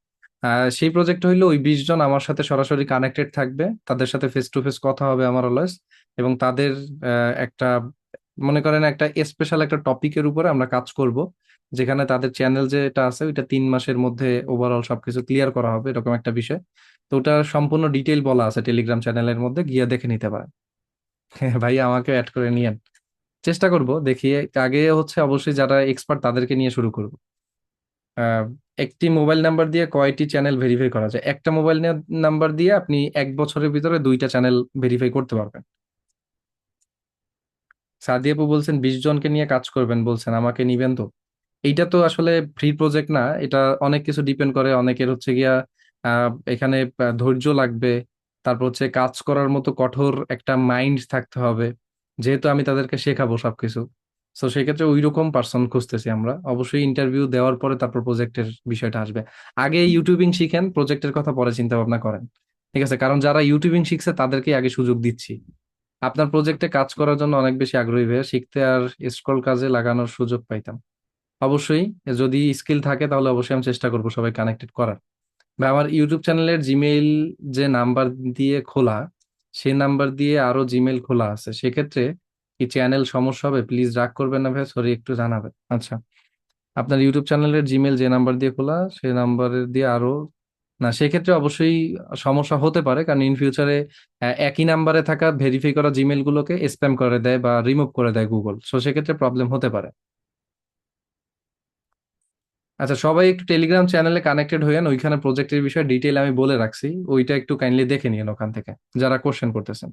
সেই প্রজেক্ট হইলো ওই 20 জন আমার সাথে সরাসরি কানেক্টেড থাকবে, তাদের সাথে ফেস টু ফেস কথা হবে আমার অলওয়েজ। এবং তাদের একটা, মনে করেন একটা স্পেশাল একটা টপিকের উপরে আমরা কাজ করব। যেখানে তাদের চ্যানেল যেটা আছে ওইটা 3 মাসের মধ্যে ওভারঅল সবকিছু ক্লিয়ার করা হবে, এরকম একটা বিষয়। তো ওটা সম্পূর্ণ ডিটেইল বলা আছে টেলিগ্রাম চ্যানেলের মধ্যে, গিয়ে দেখে নিতে পারেন। ভাই আমাকে অ্যাড করে নিয়েন, চেষ্টা করব দেখি। আগে হচ্ছে অবশ্যই যারা এক্সপার্ট তাদেরকে নিয়ে শুরু করব। আহ, একটি মোবাইল নাম্বার দিয়ে কয়টি চ্যানেল ভেরিফাই করা যায়? একটা মোবাইল নাম্বার দিয়ে আপনি 1 বছরের ভিতরে 2টা চ্যানেল ভেরিফাই করতে পারবেন। সাদি আপু বলছেন 20 জনকে নিয়ে কাজ করবেন, বলছেন আমাকে নিবেন তো? এইটা তো আসলে ফ্রি প্রজেক্ট না, এটা অনেক কিছু ডিপেন্ড করে। অনেকের হচ্ছে গিয়া এখানে ধৈর্য লাগবে, তারপর হচ্ছে কাজ করার মতো কঠোর একটা মাইন্ড থাকতে হবে, যেহেতু আমি তাদেরকে শেখাবো সবকিছু। তো সেক্ষেত্রে ওই রকম পার্সন খুঁজতেছি আমরা। অবশ্যই ইন্টারভিউ দেওয়ার পরে তারপর প্রজেক্টের বিষয়টা আসবে। আগে ইউটিউবিং শিখেন, প্রজেক্টের কথা পরে চিন্তা ভাবনা করেন, ঠিক আছে? কারণ যারা ইউটিউবিং শিখছে তাদেরকে আগে সুযোগ দিচ্ছি। আপনার প্রজেক্টে কাজ করার জন্য অনেক বেশি আগ্রহী হয়ে শিখতে আর স্ক্রল কাজে লাগানোর সুযোগ পাইতাম। অবশ্যই যদি স্কিল থাকে তাহলে অবশ্যই আমি চেষ্টা করবো সবাই কানেক্টেড করার। বা আমার ইউটিউব চ্যানেলের জিমেইল যে নাম্বার দিয়ে খোলা, সেই নাম্বার দিয়ে আরো জিমেইল খোলা আছে, সেক্ষেত্রে কি চ্যানেল সমস্যা হবে? প্লিজ রাগ করবেন না ভাই, সরি, একটু জানাবেন। আচ্ছা, আপনার ইউটিউব চ্যানেলের জিমেইল যে নাম্বার দিয়ে খোলা সেই নাম্বারের দিয়ে আরো, না সেক্ষেত্রে অবশ্যই সমস্যা হতে পারে, কারণ ইন ফিউচারে একই নাম্বারে থাকা ভেরিফাই করা জিমেইল গুলোকে স্প্যাম করে দেয় বা রিমুভ করে দেয় গুগল, সো সেক্ষেত্রে প্রবলেম হতে পারে। আচ্ছা, সবাই একটু টেলিগ্রাম চ্যানেলে কানেক্টেড হইয়েন, ওইখানে প্রজেক্টের বিষয়ে ডিটেইল আমি বলে রাখছি, ওইটা একটু কাইন্ডলি দেখে নিন ওখান থেকে, যারা কোশ্চেন করতেছেন।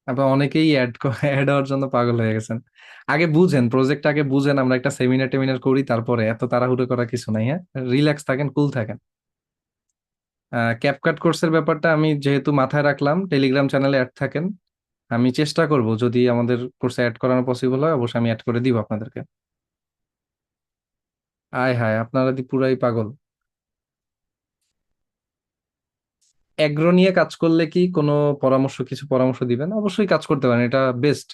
আপনার অনেকেই অ্যাড হওয়ার জন্য পাগল হয়ে গেছেন। আগে বুঝেন, প্রজেক্ট আগে বুঝেন, আমরা একটা সেমিনার টেমিনার করি, তারপরে এত তাড়াহুড়ো করা কিছু নাই। হ্যাঁ, রিল্যাক্স থাকেন, কুল থাকেন। ক্যাপকাট কোর্সের ব্যাপারটা আমি যেহেতু মাথায় রাখলাম, টেলিগ্রাম চ্যানেলে অ্যাড থাকেন। আমি চেষ্টা করব যদি আমাদের কোর্সে অ্যাড করানো পসিবল হয়, অবশ্যই আমি অ্যাড করে দিব আপনাদেরকে। আয় হায়, আপনারা পুরাই পাগল। অ্যাগ্রো নিয়ে কাজ করলে কি কোনো কিছু পরামর্শ দিবেন? অবশ্যই কাজ করতে পারেন, এটা বেস্ট।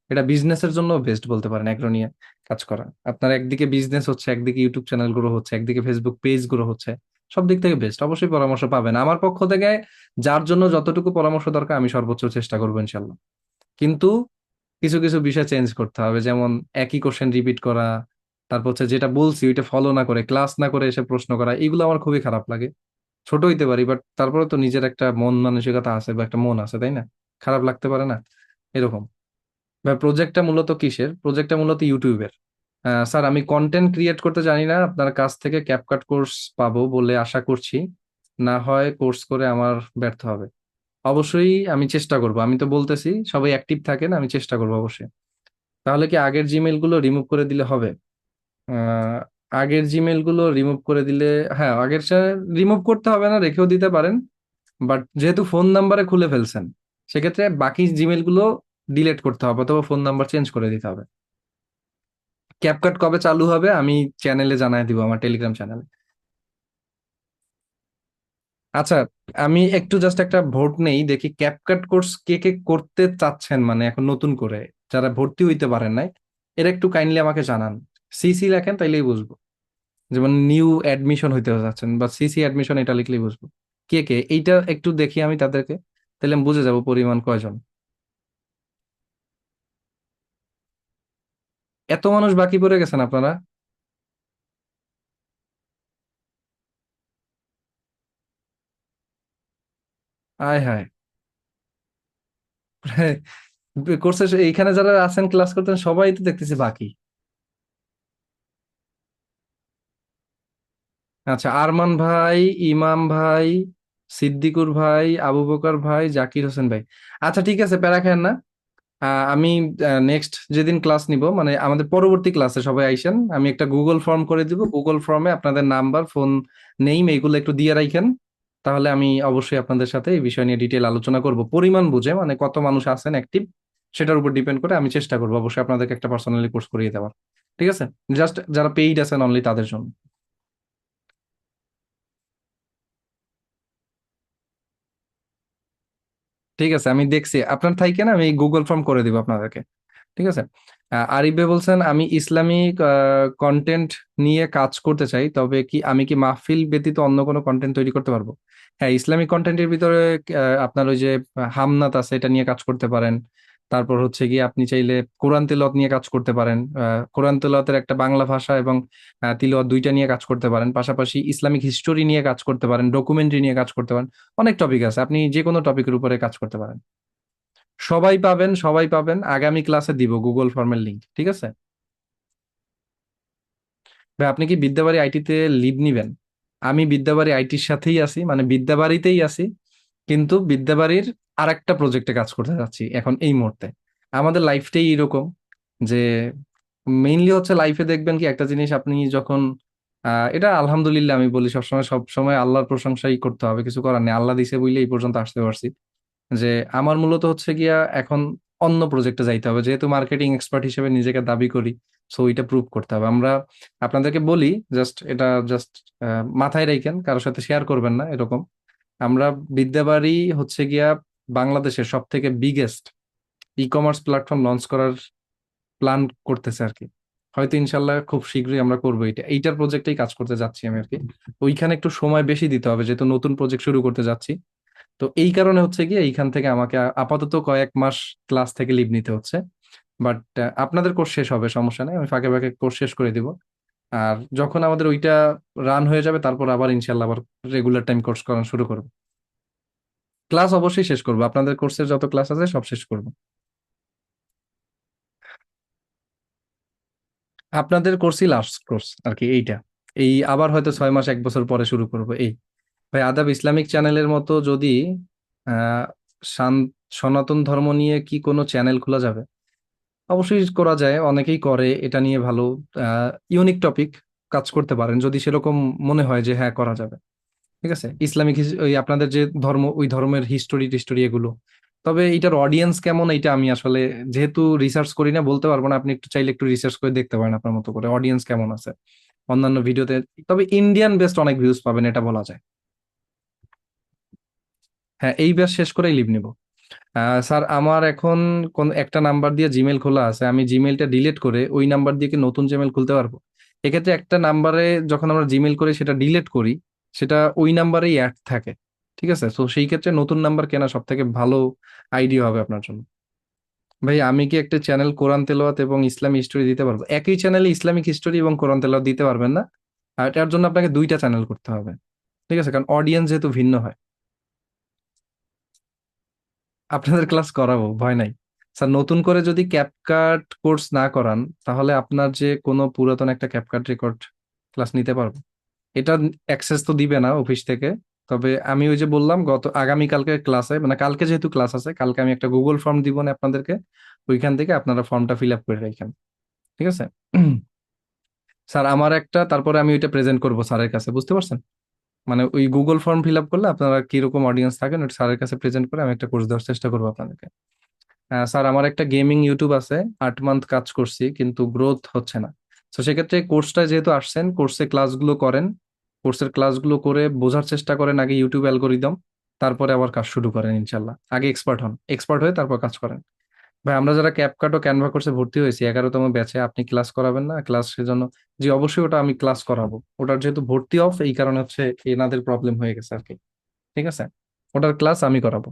এটা বিজনেসের জন্য বেস্ট বলতে পারেন অ্যাগ্রো নিয়ে কাজ করা। আপনার একদিকে বিজনেস হচ্ছে, একদিকে ইউটিউব চ্যানেল গ্রো হচ্ছে, একদিকে ফেসবুক পেজ গ্রো হচ্ছে, সব দিক থেকে বেস্ট। অবশ্যই পরামর্শ পাবেন আমার পক্ষ থেকে। যার জন্য যতটুকু পরামর্শ দরকার আমি সর্বোচ্চ চেষ্টা করবো ইনশাল্লাহ। কিন্তু কিছু কিছু বিষয় চেঞ্জ করতে হবে, যেমন একই কোশ্চেন রিপিট করা, তারপর হচ্ছে যেটা বলছি ওইটা ফলো না করে, ক্লাস না করে এসে প্রশ্ন করা, এগুলো আমার খুবই খারাপ লাগে। ছোট হইতে পারি বাট তারপরে তো নিজের একটা মন মানসিকতা আছে বা একটা মন আছে, তাই না? খারাপ লাগতে পারে না? এরকম। ভাই প্রজেক্টটা মূলত কিসের? প্রজেক্টটা মূলত ইউটিউবের। স্যার আমি কন্টেন্ট ক্রিয়েট করতে জানি না, আপনার কাছ থেকে ক্যাপকাট কোর্স পাবো বলে আশা করছি, না হয় কোর্স করে আমার ব্যর্থ হবে। অবশ্যই আমি চেষ্টা করব, আমি তো বলতেছি সবাই অ্যাক্টিভ থাকেন, আমি চেষ্টা করবো অবশ্যই। তাহলে কি আগের জিমেল গুলো রিমুভ করে দিলে হবে? আহ, আগের জিমেল গুলো রিমুভ করে দিলে, হ্যাঁ, আগের রিমুভ করতে হবে না, রেখেও দিতে পারেন। বাট যেহেতু ফোন নাম্বারে খুলে ফেলছেন, সেক্ষেত্রে বাকি জিমেল গুলো ডিলিট করতে হবে অথবা ফোন নাম্বার চেঞ্জ করে দিতে হবে। ক্যাপকাট কবে চালু হবে আমি চ্যানেলে জানাই দিব, আমার টেলিগ্রাম চ্যানেলে। আচ্ছা, আমি একটু জাস্ট একটা ভোট নেই, দেখি ক্যাপকাট কোর্স কে কে করতে চাচ্ছেন, মানে এখন নতুন করে যারা ভর্তি হইতে পারেন নাই, এরা একটু কাইন্ডলি আমাকে জানান। সিসি লেখেন তাইলেই বুঝবো, যেমন নিউ অ্যাডমিশন হইতে যাচ্ছেন বা সিসি অ্যাডমিশন, এটা লিখলেই বুঝবো কে কে। এইটা একটু দেখি আমি তাদেরকে, তাহলে আমি বুঝে যাব পরিমাণ কয়জন। এত মানুষ বাকি পড়ে গেছেন আপনারা? আয় হায়। কোর্সে এইখানে যারা আছেন ক্লাস করতেন সবাই তো দেখতেছি বাকি। আচ্ছা, আরমান ভাই, ইমাম ভাই, সিদ্দিকুর ভাই, আবু বকর ভাই, জাকির হোসেন ভাই। আচ্ছা ঠিক আছে, প্যারা খায়েন না। আমি নেক্সট যেদিন ক্লাস নিব, মানে আমাদের পরবর্তী ক্লাসে সবাই আইসেন, আমি একটা গুগল ফর্ম করে দিব, গুগল ফর্মে আপনাদের নাম্বার, ফোন, নেম এগুলো একটু দিয়ে রাখেন। তাহলে আমি অবশ্যই আপনাদের সাথে এই বিষয় নিয়ে ডিটেল আলোচনা করব, পরিমাণ বুঝে, মানে কত মানুষ আছেন অ্যাক্টিভ সেটার উপর ডিপেন্ড করে আমি চেষ্টা করবো অবশ্যই আপনাদেরকে একটা পার্সোনালি কোর্স করিয়ে দেওয়ার। ঠিক আছে? জাস্ট যারা পেইড আছেন অনলি তাদের জন্য। ঠিক আছে, আমি দেখছি আপনার থাইকেন, আমি গুগল ফর্ম করে দিব আপনাদেরকে। ঠিক আছে। আরিফ ভাই বলছেন আমি ইসলামিক কন্টেন্ট নিয়ে কাজ করতে চাই, তবে কি আমি কি মাহফিল ব্যতীত অন্য কোনো কন্টেন্ট তৈরি করতে পারবো? হ্যাঁ, ইসলামিক কন্টেন্টের ভিতরে আপনার ওই যে হামনাত আছে, এটা নিয়ে কাজ করতে পারেন। তারপর হচ্ছে গিয়ে আপনি চাইলে কোরআন তেলাওয়াত নিয়ে কাজ করতে পারেন। কোরআন তেলাওয়াতের একটা বাংলা ভাষা এবং তিলাওয়াত দুইটা নিয়ে কাজ করতে পারেন। পাশাপাশি ইসলামিক হিস্টোরি নিয়ে কাজ করতে পারেন, ডকুমেন্টারি নিয়ে কাজ করতে পারেন। অনেক টপিক আছে, আপনি যে কোনো টপিকের উপরে কাজ করতে পারেন। সবাই পাবেন, সবাই পাবেন। আগামী ক্লাসে দিব গুগল ফর্মের লিংক, ঠিক আছে? ভাই আপনি কি বিদ্যাবাড়ি আইটিতে লিড নিবেন? আমি বিদ্যাবাড়ি আইটির সাথেই আছি, মানে বিদ্যাবাড়িতেই আছি, কিন্তু বিদ্যাবাড়ির আরেকটা প্রজেক্টে কাজ করতে যাচ্ছি এখন এই মুহূর্তে। আমাদের লাইফটাই এরকম যে মেইনলি হচ্ছে লাইফে দেখবেন কি একটা জিনিস, আপনি যখন এটা আলহামদুলিল্লাহ আমি বলি, সবসময় সবসময় আল্লাহর প্রশংসাই করতে হবে, কিছু করার নেই, আল্লাহ দিছে বলে এই পর্যন্ত আসতে পারছি। যে আমার মূলত হচ্ছে গিয়া এখন অন্য প্রজেক্টে যাইতে হবে, যেহেতু মার্কেটিং এক্সপার্ট হিসেবে নিজেকে দাবি করি। সো এটা প্রুভ করতে হবে। আমরা আপনাদেরকে বলি, জাস্ট এটা জাস্ট মাথায় রাখেন, কারোর সাথে শেয়ার করবেন না এরকম। আমরা বিদ্যাবাড়ি হচ্ছে গিয়া বাংলাদেশের সব থেকে biggest e commerce platform launch করার প্ল্যান করতেছে আর কি। হয়তো ইনশাল্লাহ খুব শীঘ্রই আমরা করবো এটা, এইটার প্রজেক্টেই কাজ করতে যাচ্ছি আমি আর কি। ওইখানে একটু সময় বেশি দিতে হবে, যেহেতু নতুন প্রজেক্ট শুরু করতে যাচ্ছি। তো এই কারণে হচ্ছে গিয়ে এইখান থেকে আমাকে আপাতত কয়েক মাস ক্লাস থেকে লিভ নিতে হচ্ছে। বাট আপনাদের কোর্স শেষ হবে, সমস্যা নেই, আমি ফাঁকে ফাঁকে কোর্স শেষ করে দিব। আর যখন আমাদের ওইটা রান হয়ে যাবে, তারপর আবার ইনশাল্লাহ আবার রেগুলার টাইম কোর্স করানো শুরু করবো। ক্লাস অবশ্যই শেষ করবো, আপনাদের কোর্সের যত ক্লাস আছে সব শেষ করবো। আপনাদের কোর্সই লাস্ট কোর্স আর কি এইটা। এই আবার হয়তো 6 মাস 1 বছর পরে শুরু করবো এই। ভাই আদাব ইসলামিক চ্যানেলের মতো যদি আহ সনাতন ধর্ম নিয়ে কি কোনো চ্যানেল খোলা যাবে? অবশ্যই করা যায়, অনেকেই করে এটা নিয়ে ভালো ইউনিক টপিক কাজ করতে পারেন, যদি সেরকম মনে হয় যে হ্যাঁ করা যাবে। ঠিক আছে, ইসলামিক ওই আপনাদের যে ধর্ম, ওই ধর্মের হিস্টোরি টিস্টোরি এগুলো। তবে এটার অডিয়েন্স কেমন এটা আমি আসলে যেহেতু রিসার্চ করি না, বলতে পারবো না। আপনি একটু চাইলে একটু রিসার্চ করে দেখতে পারেন আপনার মতো করে, অডিয়েন্স কেমন আছে অন্যান্য ভিডিওতে। তবে ইন্ডিয়ান বেস্ট অনেক ভিউজ পাবেন, এটা বলা যায়। হ্যাঁ, এই ব্যাচ শেষ করেই লিভ নিব। স্যার আমার এখন কোন একটা নাম্বার দিয়ে জিমেল খোলা আছে, আমি জিমেলটা ডিলিট করে ওই নাম্বার দিয়ে কি নতুন জিমেল খুলতে পারবো? এক্ষেত্রে একটা নাম্বারে যখন আমরা জিমেল করে সেটা ডিলিট করি, সেটা ওই নাম্বারেই অ্যাড থাকে। ঠিক আছে, তো সেই ক্ষেত্রে নতুন নাম্বার কেনা সব থেকে ভালো আইডিয়া হবে আপনার জন্য। ভাই আমি কি একটা চ্যানেল কোরআন তেলাওয়াত এবং ইসলামিক হিস্টোরি দিতে পারবো? একই চ্যানেলে ইসলামিক হিস্টোরি এবং কোরআন তেলাওয়াত দিতে পারবেন না। আর এটার জন্য আপনাকে দুইটা চ্যানেল করতে হবে। ঠিক আছে, কারণ অডিয়েন্স যেহেতু ভিন্ন হয়। আপনাদের ক্লাস করাবো, ভয় নাই। স্যার নতুন করে যদি ক্যাপকাট কোর্স না করান, তাহলে আপনার যে কোনো পুরাতন একটা ক্যাপকাট রেকর্ড ক্লাস নিতে পারবো। এটা অ্যাক্সেস তো দিবে না অফিস থেকে। তবে আমি ওই যে বললাম, আগামীকালকে ক্লাসে, মানে কালকে যেহেতু ক্লাস আছে, কালকে আমি একটা গুগল ফর্ম দিব না আপনাদেরকে, ওইখান থেকে আপনারা ফর্মটা ফিল আপ করে রাখেন। ঠিক আছে? স্যার আমার একটা, তারপরে আমি ওইটা প্রেজেন্ট করবো স্যারের কাছে, বুঝতে পারছেন? মানে ওই গুগল ফর্ম ফিল আপ করলে আপনারা কিরকম অডিয়েন্স থাকেন ওটা স্যারের কাছে প্রেজেন্ট করে আমি একটা কোর্স দেওয়ার চেষ্টা করবো আপনাদেরকে। স্যার আমার একটা গেমিং ইউটিউব আছে, 8 মান্থ কাজ করছি কিন্তু গ্রোথ হচ্ছে না। তো সেক্ষেত্রে কোর্সটা যেহেতু আসছেন, কোর্সে ক্লাসগুলো করেন, কোর্সের ক্লাসগুলো করে বোঝার চেষ্টা করেন আগে ইউটিউব অ্যালগোরিদম, তারপরে আবার কাজ শুরু করেন ইনশাল্লাহ। আগে এক্সপার্ট হন, এক্সপার্ট হয়ে তারপর কাজ করেন। ভাই আমরা যারা ক্যাপকাট ও ক্যানভা কোর্সে ভর্তি হয়েছি 11তম ব্যাচে, আপনি ক্লাস করাবেন না? ক্লাস সেজন্য জি অবশ্যই, ওটা আমি ক্লাস করাবো। ওটার যেহেতু ভর্তি অফ, এই কারণে হচ্ছে এনাদের প্রবলেম হয়ে গেছে আর কি। ঠিক আছে, ওটার ক্লাস আমি করাবো।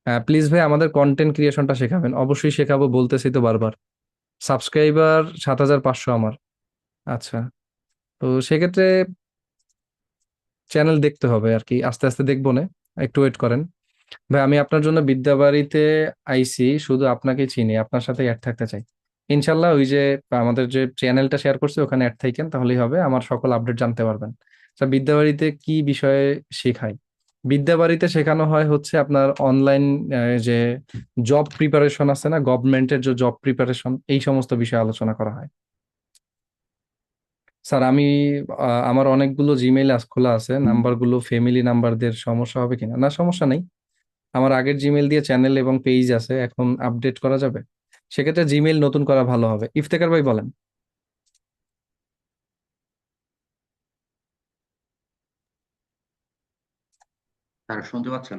হ্যাঁ প্লিজ ভাই আমাদের কন্টেন্ট ক্রিয়েশনটা শেখাবেন। অবশ্যই শেখাবো, বলতেছি তো বারবার। সাবস্ক্রাইবার 7,500 আমার। আচ্ছা, তো সেক্ষেত্রে চ্যানেল দেখতে হবে আর কি, আস্তে আস্তে দেখবো না, একটু ওয়েট করেন। ভাই আমি আপনার জন্য বিদ্যাবাড়িতে আইছি, শুধু আপনাকে চিনি, আপনার সাথে অ্যাড থাকতে চাই। ইনশাল্লাহ ওই যে আমাদের যে চ্যানেলটা শেয়ার করছে ওখানে অ্যাড থাকেন, তাহলেই হবে, আমার সকল আপডেট জানতে পারবেন। আচ্ছা, বিদ্যাবাড়িতে কি বিষয়ে শেখাই? বিদ্যাবাড়িতে শেখানো হয় হচ্ছে আপনার অনলাইন যে জব প্রিপারেশন আছে না, গভর্নমেন্টের যে জব প্রিপারেশন, এই সমস্ত বিষয়ে আলোচনা করা হয়। স্যার আমি আমার অনেকগুলো জিমেইল খোলা আছে, নাম্বারগুলো ফ্যামিলি নাম্বারদের সমস্যা হবে কিনা? না, সমস্যা নেই। আমার আগের জিমেল দিয়ে চ্যানেল এবং পেজ আছে, এখন আপডেট করা যাবে। সেক্ষেত্রে জিমেল নতুন করা ভালো হবে। ইফতেখার ভাই বলেন। স্যার শুনতে পাচ্ছেন?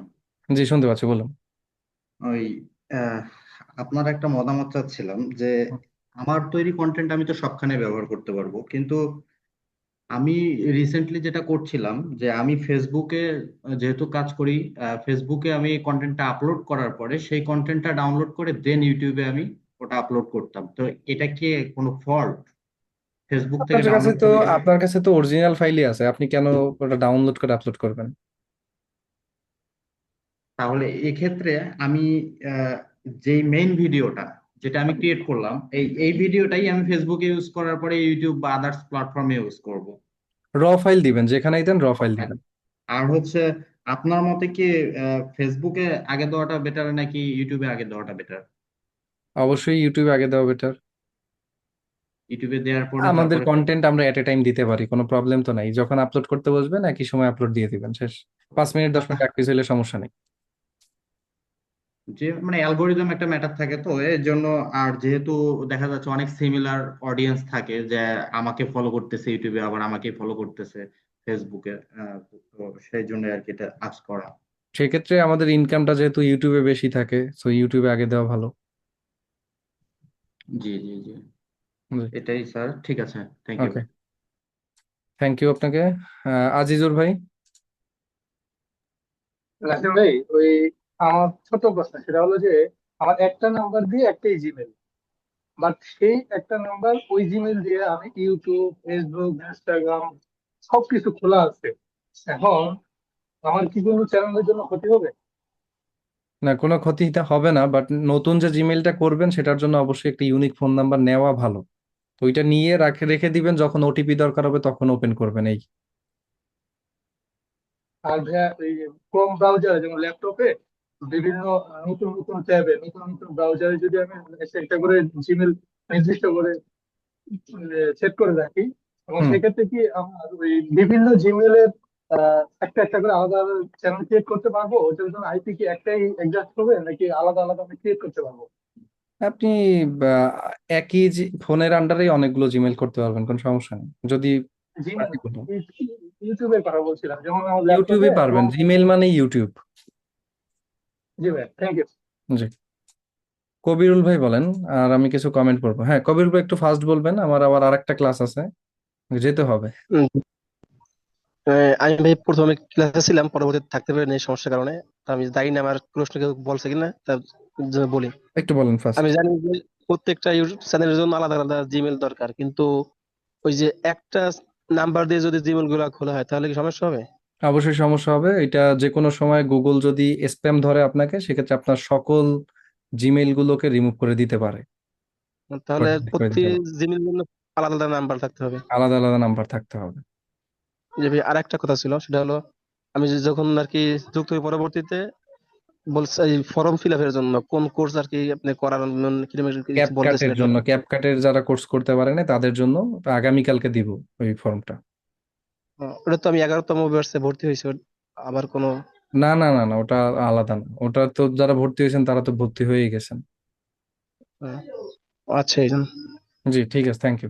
জি শুনতে পাচ্ছি, বলুন। ওই আহ, আপনার একটা মতামত চাচ্ছিলাম যে আমার তৈরি কন্টেন্ট আমি তো সবখানে ব্যবহার করতে পারবো, কিন্তু আমি রিসেন্টলি যেটা করছিলাম যে আমি ফেসবুকে যেহেতু কাজ করি, ফেসবুকে আমি কন্টেন্টটা আপলোড করার পরে সেই কন্টেন্টটা ডাউনলোড করে দেন ইউটিউবে আমি ওটা আপলোড করতাম। তো এটা কি কোনো ফল্ট ফেসবুক থেকে আপনার কাছে ডাউনলোড তো করে দিলে? আপনার কাছে তো অরিজিনাল ফাইলই আছে, আপনি কেন ওটা ডাউনলোড করে আপলোড করবেন? তাহলে এক্ষেত্রে আমি আহ, যেই মেইন ভিডিওটা যেটা আমি ক্রিয়েট করলাম এই ভিডিওটাই আমি ফেসবুকে ইউজ করার পরে ইউটিউব বা আদার্স প্ল্যাটফর্মে ইউজ করব। র ফাইল দিবেন, যেখানেই দেন র ফাইল হ্যাঁ। দিবেন। আর হচ্ছে আপনার মতে কি ফেসবুকে আগে দেওয়াটা বেটার নাকি ইউটিউবে আগে দেওয়াটা বেটার? অবশ্যই ইউটিউবে আগে দেওয়া বেটার। ইউটিউবে দেওয়ার পরে আমাদের তারপরে কন্টেন্ট আমরা এট এ টাইম দিতে পারি, কোনো প্রবলেম তো নাই। যখন আপলোড করতে বসবেন একই সময় আপলোড দিয়ে দিবেন, শেষ। 5 মিনিট 10 মিনিট এক পিস হলে সমস্যা নেই। যে মানে অ্যালগোরিদম একটা ম্যাটার থাকে, তো এর জন্য। আর যেহেতু দেখা যাচ্ছে অনেক সিমিলার অডিয়েন্স থাকে, যে আমাকে ফলো করতেছে ইউটিউবে আবার আমাকে ফলো করতেছে ফেসবুকে, তো সেই জন্য আর কি এটা আজ করা। সেক্ষেত্রে আমাদের ইনকামটা যেহেতু ইউটিউবে বেশি থাকে, সো ইউটিউবে আগে দেওয়া ভালো। জি জি জি, জি, এটাই স্যার, ঠিক আছে, thank you. Okay, thank you আপনাকে। আজিজুর ভাই। রাসেল ভাই, ওই আমার ছোট প্রশ্ন সেটা হলো যে আমার একটা নাম্বার দিয়ে একটাই জিমেল, বাট সেই একটা নাম্বার ওই জিমেল দিয়ে আমি ইউটিউব, ফেসবুক, ইনস্টাগ্রাম সবকিছু খোলা আছে। এখন আমার কি কোনো চ্যানেলের জন্য ক্ষতি হবে? না, কোনো ক্ষতি হবে না, বাট নতুন যে জিমেইলটা করবেন সেটার জন্য অবশ্যই একটা ইউনিক ফোন নাম্বার নেওয়া ভালো। তো ওইটা নিয়ে রেখে দিবেন, যখন ওটিপি দরকার হবে তখন ওপেন করবেন, এই। আর ভাইয়া ওই ক্রোম ব্রাউজারে যেমন ল্যাপটপে বিভিন্ন নতুন নতুন ট্যাবে নতুন নতুন ব্রাউজারে যদি আমি একটা করে জিমেল নির্দিষ্ট করে সেট করে রাখি, এবং হুম। সেক্ষেত্রে কি আমার ওই বিভিন্ন জিমেলের একটা একটা করে আলাদা আলাদা চ্যানেল ক্রিয়েট করতে পারবো? ওটার জন্য আইপি কি একটাই অ্যাডজাস্ট হবে নাকি আলাদা আলাদা আমি ক্রিয়েট করতে পারবো? আপনি একই ফোনের আন্ডারে অনেকগুলো জিমেল করতে পারবেন, কোনো সমস্যা নেই যদি। জিমেল ইউটিউবের কথা বলছিলাম, যেমন আমার ল্যাপটপে ইউটিউবে পারবেন, জিমেল মানে ইউটিউব। জি ভাই, থ্যাংক ইউ। জি, কবিরুল ভাই বলেন, আর আমি কিছু কমেন্ট করবো। হ্যাঁ, কবিরুল ভাই একটু ফাস্ট বলবেন, আমার আবার আরেকটা ক্লাস আছে, যেতে হবে। আমি ভাই প্রথমে ক্লাসে ছিলাম, পরবর্তীতে থাকতে পারিনি এই সমস্যার কারণে। তা আমি জানি না আমার প্রশ্ন কেউ বলছে কিনা, তার জন্য বলি। একটু বলেন ফার্স্ট। আমি জানি যে প্রত্যেকটা ইউটিউব চ্যানেলের জন্য আলাদা আলাদা জিমেল দরকার, কিন্তু ওই যে একটা নাম্বার দিয়ে যদি জিমেল গুলা খোলা হয় তাহলে কি সমস্যা হবে? অবশ্যই সমস্যা হবে। এটা যে কোনো সময় গুগল যদি স্প্যাম ধরে আপনাকে, সেক্ষেত্রে আপনার সকল জিমেইল গুলোকে রিমুভ করে দিতে পারে, তাহলে করে প্রতি দিতে পারে। জিমেল জন্য আলাদা আলাদা নাম্বার থাকতে হবে। আলাদা আলাদা নাম্বার থাকতে হবে। যে ভাই আর একটা কথা ছিল, সেটা হলো আমি যখন আর কি যুক্ত হই, পরবর্তীতে বলছে এই ফর্ম ফিল আপের জন্য কোন কোর্স আর কি আপনি করার কিরকম কিছু ক্যাপকাটের বলতেছিলেন। জন্য, ক্যাপকাটের যারা কোর্স করতে পারে না তাদের জন্য আগামীকালকে দিব ওই ফর্মটা। ওটা তো আমি 11তম ব্যাচে ভর্তি হয়েছি, আবার কোনো না না না না, ওটা আলাদা না। ওটা তো যারা ভর্তি হয়েছেন তারা তো ভর্তি হয়েই গেছেন। আহ, আচ্ছা এই জন্য। জি, ঠিক আছে, থ্যাংক ইউ।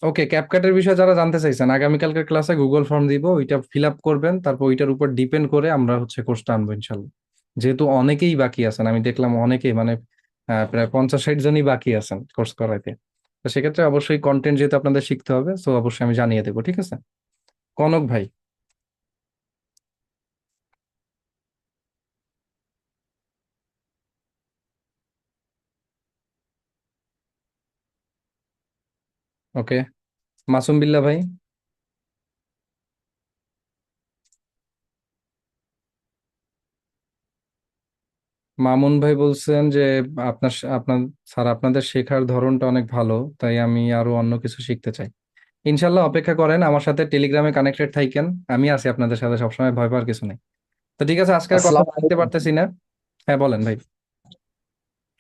ওকে, ক্যাপকাটের বিষয়ে যারা জানতে চাইছেন, আগামীকালকের ক্লাসে গুগল ফর্ম দিব, ওইটা ফিল আপ করবেন, তারপর ওইটার উপর ডিপেন্ড করে আমরা হচ্ছে কোর্সটা আনবো ইনশাল্লাহ। যেহেতু অনেকেই বাকি আছেন, আমি দেখলাম অনেকেই, মানে প্রায় 50-60 জনই বাকি আছেন কোর্স করাইতে। তো সেক্ষেত্রে অবশ্যই কন্টেন্ট যেহেতু আপনাদের শিখতে হবে, সো অবশ্যই আমি জানিয়ে দেবো, ঠিক আছে। কনক ভাই। ওকে, মাসুম বিল্লাহ ভাই। মামুন ভাই বলছেন যে আপনার স্যার, আপনাদের শেখার ধরনটা অনেক ভালো, তাই আমি আরো অন্য কিছু শিখতে চাই। ইনশাল্লাহ, অপেক্ষা করেন, আমার সাথে টেলিগ্রামে কানেক্টেড থাকেন, আমি আছি আপনাদের সাথে সবসময়, ভয় পাওয়ার কিছু নেই। তো ঠিক আছে, আজকে আর কথা আসসালামু বলতে আলাইকুম। পারতেছি না। হ্যাঁ বলেন ভাই।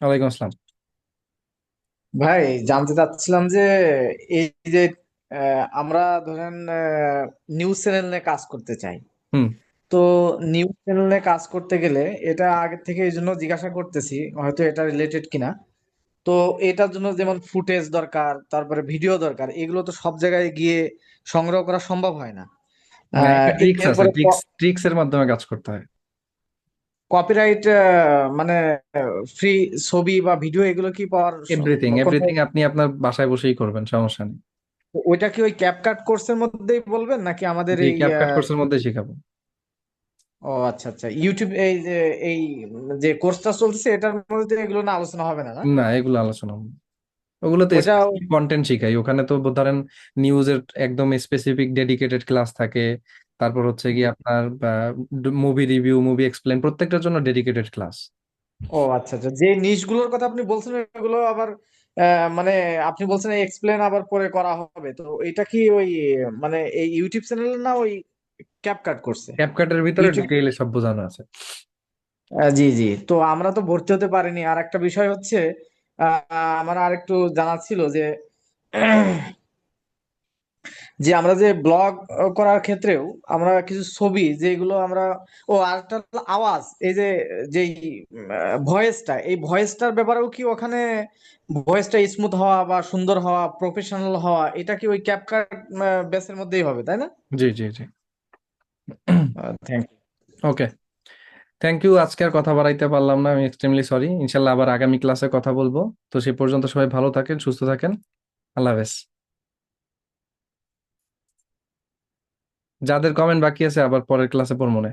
ওয়ালাইকুম আসসালাম। ভাই, জানতে চাচ্ছিলাম যে এই যে আমরা ধরেন নিউজ চ্যানেল নিয়ে কাজ করতে চাই, হুম। তো নিউজ চ্যানেল নিয়ে কাজ করতে গেলে এটা আগে থেকে এই জন্য জিজ্ঞাসা করতেছি, হয়তো এটা রিলেটেড কিনা। তো এটার জন্য যেমন ফুটেজ দরকার, তারপরে ভিডিও দরকার, এগুলো তো সব জায়গায় গিয়ে সংগ্রহ করা সম্ভব হয় না। না, একটা ট্রিক্স আছে, এরপরে ট্রিক্স এর মাধ্যমে কাজ করতে হয়। কপিরাইট মানে ফ্রি ছবি বা ভিডিও এগুলো কি পাওয়ার এভরিথিং কোথাও? আপনি আপনার বাসায় বসেই করবেন, সমস্যা নেই। ওইটা কি ওই ক্যাপকাট কোর্সের মধ্যেই বলবেন নাকি আমাদের জি, এই ক্যাপকাট কোর্সের মধ্যে শেখাবো। ও আচ্ছা আচ্ছা, ইউটিউব এই যে এই যে কোর্সটা চলছে এটার মধ্যে এগুলো না আলোচনা হবে না, না? না, এগুলো আলোচনা হবে না। ওগুলো তো ওটা স্পেসিফিক কন্টেন্ট শিখাই ওখানে, তো ধরেন নিউজের একদম স্পেসিফিক ডেডিকেটেড ক্লাস থাকে। তারপর হচ্ছে কি আপনার মুভি রিভিউ, মুভি এক্সপ্লেন, প্রত্যেকটার জন্য ডেডিকেটেড ক্লাস। ও আচ্ছা আচ্ছা, যে নিশগুলোর কথা আপনি বলছেন এগুলো আবার মানে আপনি বলছেন এক্সপ্লেন আবার পরে করা হবে, তো এটা কি ওই মানে এই ইউটিউব চ্যানেল না ওই ক্যাপকাট করছে ক্যাপকাটের ভিতরে ইউটিউব? ডিটেইলে সব বোঝানো আছে। জি জি, তো আমরা তো ভর্তি হতে পারিনি। আর একটা বিষয় হচ্ছে আমার আরেকটু জানার ছিল যে যে আমরা যে ব্লগ করার ক্ষেত্রেও আমরা কিছু ছবি যেগুলো আমরা, ও আরেকটা হলো আওয়াজ, এই যে যেই ভয়েসটা, এই ভয়েসটার ব্যাপারেও কি ওখানে ভয়েসটা স্মুথ হওয়া বা সুন্দর হওয়া, প্রফেশনাল হওয়া, এটা কি ওই ক্যাপকাট বেসের মধ্যেই হবে, তাই না? জি জি জি। Thank okay, thank you. আজকে আর কথা বাড়াইতে পারলাম না, আমি এক্সট্রিমলি সরি। ইনশাল্লাহ আবার আগামী ক্লাসে কথা বলবো। তো সে পর্যন্ত সবাই ভালো থাকেন, সুস্থ থাকেন। আল্লাহ হাফেজ। যাদের কমেন্ট বাকি আছে আবার পরের ক্লাসে পড়বো না।